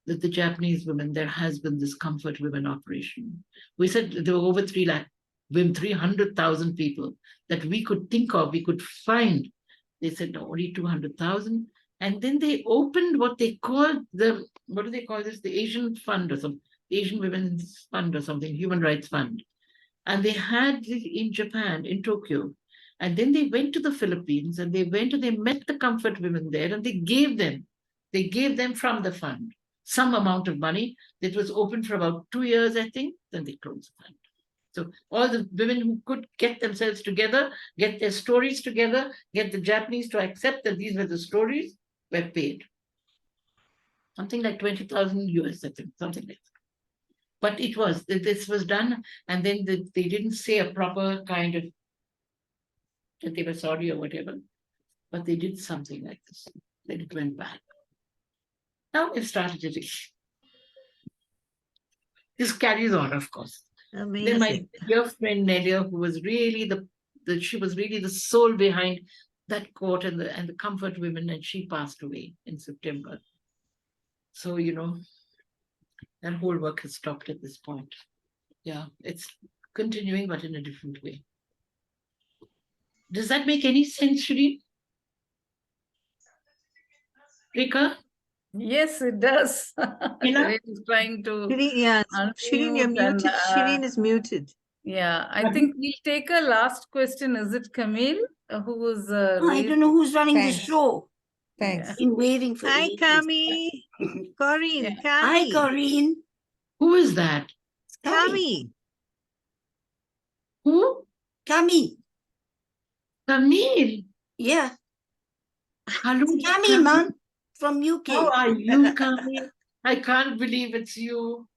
that the Japanese women, there has been this comfort women operation. We said there were over 300,000 people that we could think of, we could find. They said, no, only 200,000. And then they opened what they called what do they call this? The Asian Fund or something, Asian Women's Fund or something, Human Rights Fund. And they had it in Japan, in Tokyo. And then they went to the Philippines, and they met the comfort women there, and they gave them from the fund some amount of money. It was open for about 2 years, I think, then they closed the fund. So all the women who could get themselves together, get their stories together, get the Japanese to accept that these were the stories, were paid. Something like 20,000 US, I think, something like that. But this was done, and then they didn't say a proper kind of that they were sorry or whatever, but they did something like this. Then it went back. Now we've started it. This carries on, of course. Amazing. Then my dear friend Nelia, who was really she was really the soul behind that court and the comfort women, and she passed away in September. So, that whole work has stopped at this point. Yeah, it's continuing, but in a different way. Does that make any sense, Shri? Rika? Yes, it does. Mila? Corrine is trying to Shireen, yeah, Shireen, you're unmute and, muted. Shireen is muted. yeah, I Pardon? think we'll take a last question. Is it Camille who was I raised? don't know who's running the Thanks. show. Thanks. Yeah. Been waiting for Hi, ages. Kami. Corrine, Hi, Kami. Corrine. Who is that? Kami. Who? Kami. Camille. Yeah. Hello, Kami, Camille. man. From UK. How are you, Camille? I can't believe it's you.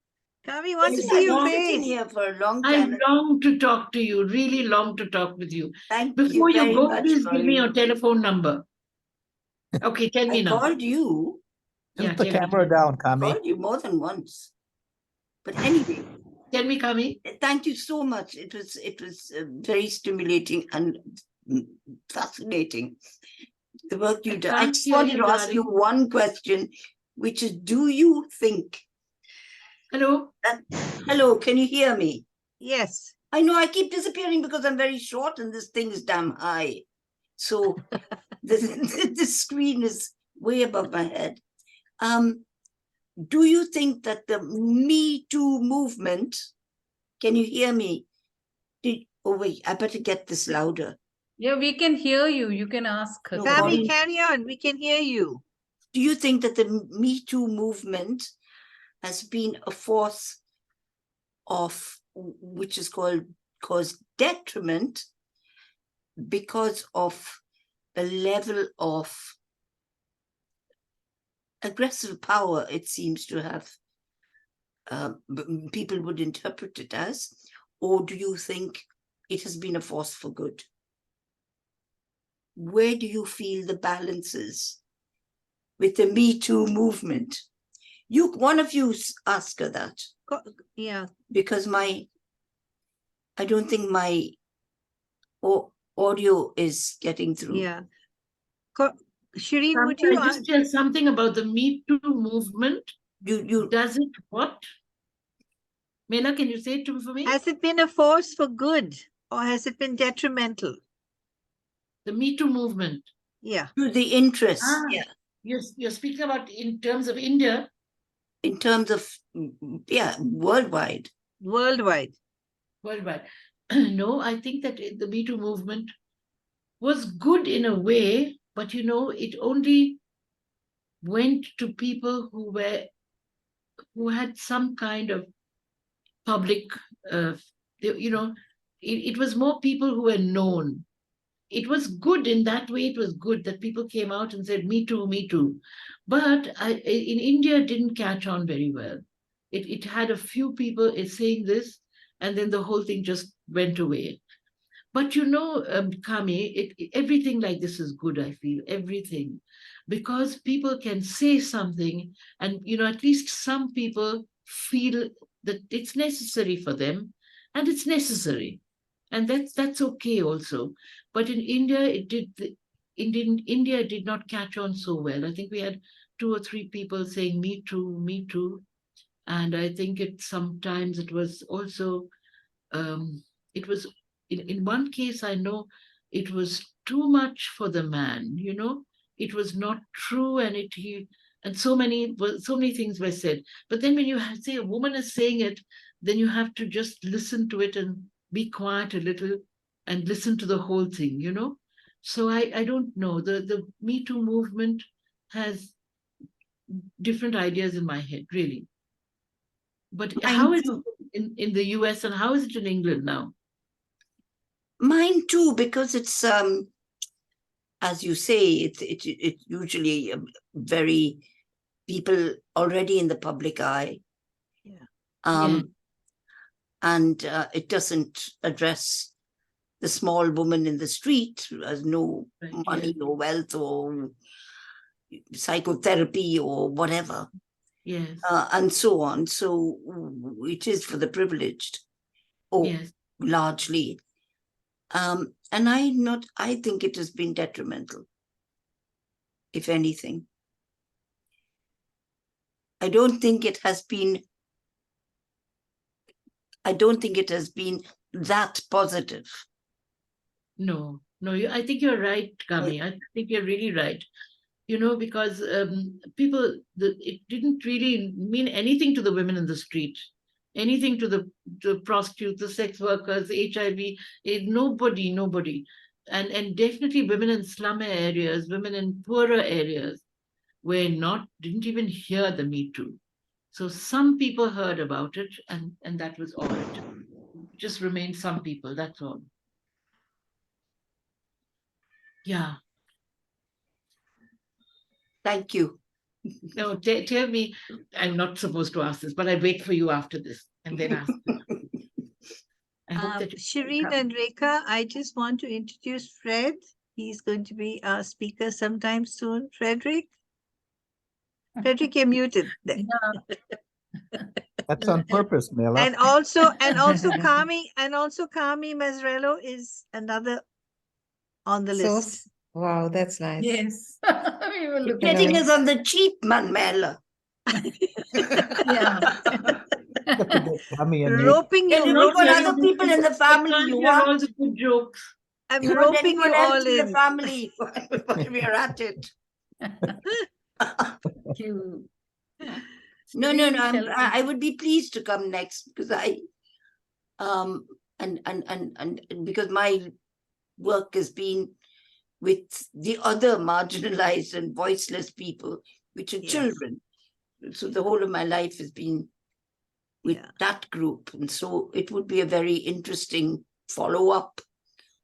Kami wants to I've see your been sitting face. here for a long I time. long to talk to you, really long to talk with you. Thank Before you you very go, much, please give me your Corrine. telephone number. Okay, tell me I now. called you. Yeah, Tilt the tell me. camera down, I Kami. called you more than once. But anyway, Tell me, Camille. thank you so much. It was very stimulating and fascinating. The work you did. I can't just hear wanted you, to ask you darling. one question, which is, do you think Hello? that, hello, can you hear me? Yes. I know I keep disappearing because I'm very short and this thing is damn high. So the screen is way above my head. Do you think that the Me Too movement, can you hear me? Oh wait, I better get this louder. Yeah, we can hear you. You can ask her. No, Camille. Kami, Corrine, carry on. We can hear you. do you think that the Me Too movement has been a force of, which is caused detriment because of a level of aggressive power it seems to have, people would interpret it as, or do you think it has been a force for good? Where do you feel the balance is with the Me Too movement? One of you ask her that, Yeah. because I don't think my audio is getting through. Yeah. Shireen, Camille, would you I just tell something about the Me Too movement. You Does it what? Mela, can you say it for me? has it been a force for good or has it been detrimental? The Me Too movement. Yeah. to the interest, Ah. yeah, You're speaking about in terms of India. in terms of, yeah, worldwide. Worldwide. Worldwide. No, I think that the Me Too movement was good in a way, but it only went to people who had some kind of public, it was more people who were known. It was good in that way. It was good that people came out and said, me too, me too. But in India, it didn't catch on very well. It had a few people saying this, and then the whole thing just went away. But Kami, everything like this is good, I feel, everything. Because people can say something, and, at least some people feel that it's necessary for them, and it's necessary. And that's okay also. But in India, India did not catch on so well. I think we had 2 or 3 people saying, me too, me too. And I think sometimes it was also, it was, in one case, I know it was too much for the man, it was not true, and so many things were said. But then when you say a woman is saying it, then you have to just listen to it and be quiet a little and listen to the whole thing, So I don't know. The Me Too movement has different ideas in my head, really. But how is it in the US and how is it in England now? Mine too, because it's as you say, it's usually very people already in the public eye. Yeah. And it doesn't address the small woman in the street who has no money or wealth or psychotherapy or whatever. Yes. And so on. So it is for the privileged, Yes. largely. And I think it has been detrimental, if anything. I don't think it has been that positive. No, I think you're right, Kami. I think you're really right. because it didn't really mean anything to the women in the street, anything to the prostitutes, the sex workers, HIV, nobody. And definitely women in slum areas, women in poorer areas didn't even hear the Me Too. So some people heard about it, and that was all. It just remained some people, that's all. Yeah. Thank you. No, tell me, I'm not supposed to ask this, but I wait for you after this and then ask. I hope that Shireen and Rekha, I just want to introduce Fred. He's going to be our speaker sometime soon. Frederick, you're muted. There. That's on purpose, Mela. And also Kami Mazzarello is another on the So, list. wow, that's nice. Yes. We will look at Getting it. us on the cheap, Manmela. Yeah. Kami and Roping Can you you, look for other people in the family you hear all want? the good jokes. I'm You want roping you anyone else all in the in. family while we're at it? Thank you. No. Shall we- I would be pleased to come next because and because my work has been with the other marginalized and voiceless people, which are Yes. children. So the whole of my life has been with Yeah. that group, and so it would be a very interesting follow-up,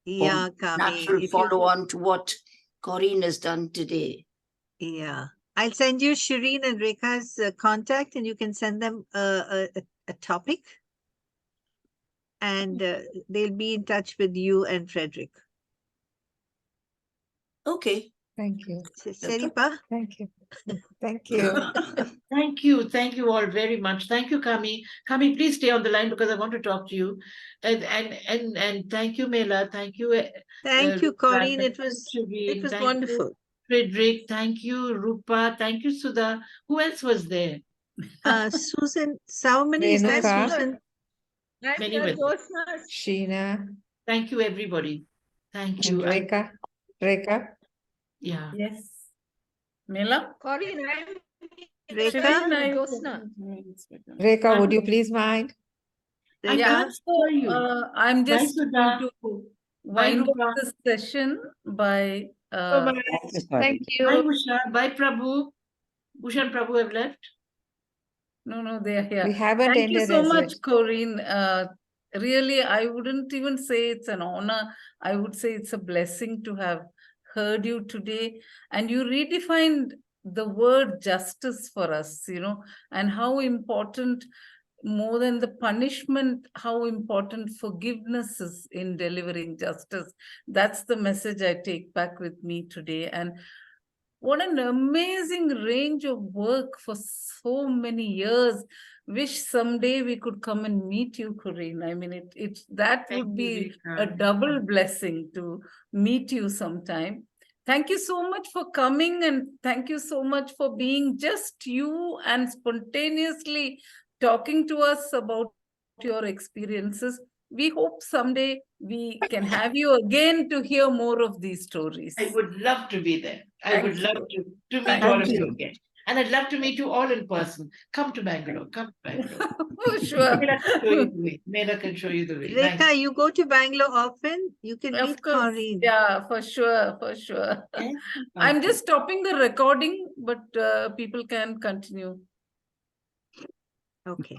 Yeah, Kami. natural if you- follow-on to what Corrine has done today. Yeah. I'll send you Shireen and Rekha's contact, and you can send them a topic. And they'll be in touch with you and Frederick. Okay. Thank you. Seripa? Thank you. Thank you. Thank you all very much. Thank you, Kami. Kami, please stay on the line because I want to talk to you. And thank you, Mela. Thank you. Thank you, Corrine. Rupa. It was Thank you, wonderful. Frederick. Thank you, Rupa. Thank you, Sudha. Who else was there? Susan, how many is that, Renuka. Susan? Many were there. Sheena Thank you, everybody. Thank and you. Rekha. Rekha. Yeah. Yes. Mela? Corrine, Rekha? Rekha, would you please mind? I Yeah, can't hear you. I'm Bye, just Sudha. going to wind up Rupa. this session by Thank Bye, you. Usha. Bye, Prabhu. Usha and Prabhu have left. No, they are here. We haven't Thank you ended so as much, yet. Corrine. Really, I wouldn't even say it's an honor. I would say it's a blessing to have heard you today. And you redefined the word justice for us, and how important, more than the punishment, how important forgiveness is in delivering justice. That's the message I take back with me today. And what an amazing range of work for so many years. Wish someday we could come and meet you, Corrine. I mean, that Thank would you, be Rekha. a double blessing to meet you sometime. Thank you so much for coming, and thank you so much for being just you and spontaneously talking to us about your experiences. We hope someday we can have you again to hear more of these stories. I would love to be there. I Thank would you. love to meet Thank all of you. you again. And I'd love to meet you all in person. Come to Bangalore. Come to Bangalore. For sure. Mela can show you the way. Mela can show you the way. Rekha, you go to Bangalore often? You can Of meet course. Corrine. Yeah, for sure. Yes? I'm Okay. just stopping the recording, but people can continue. Okay.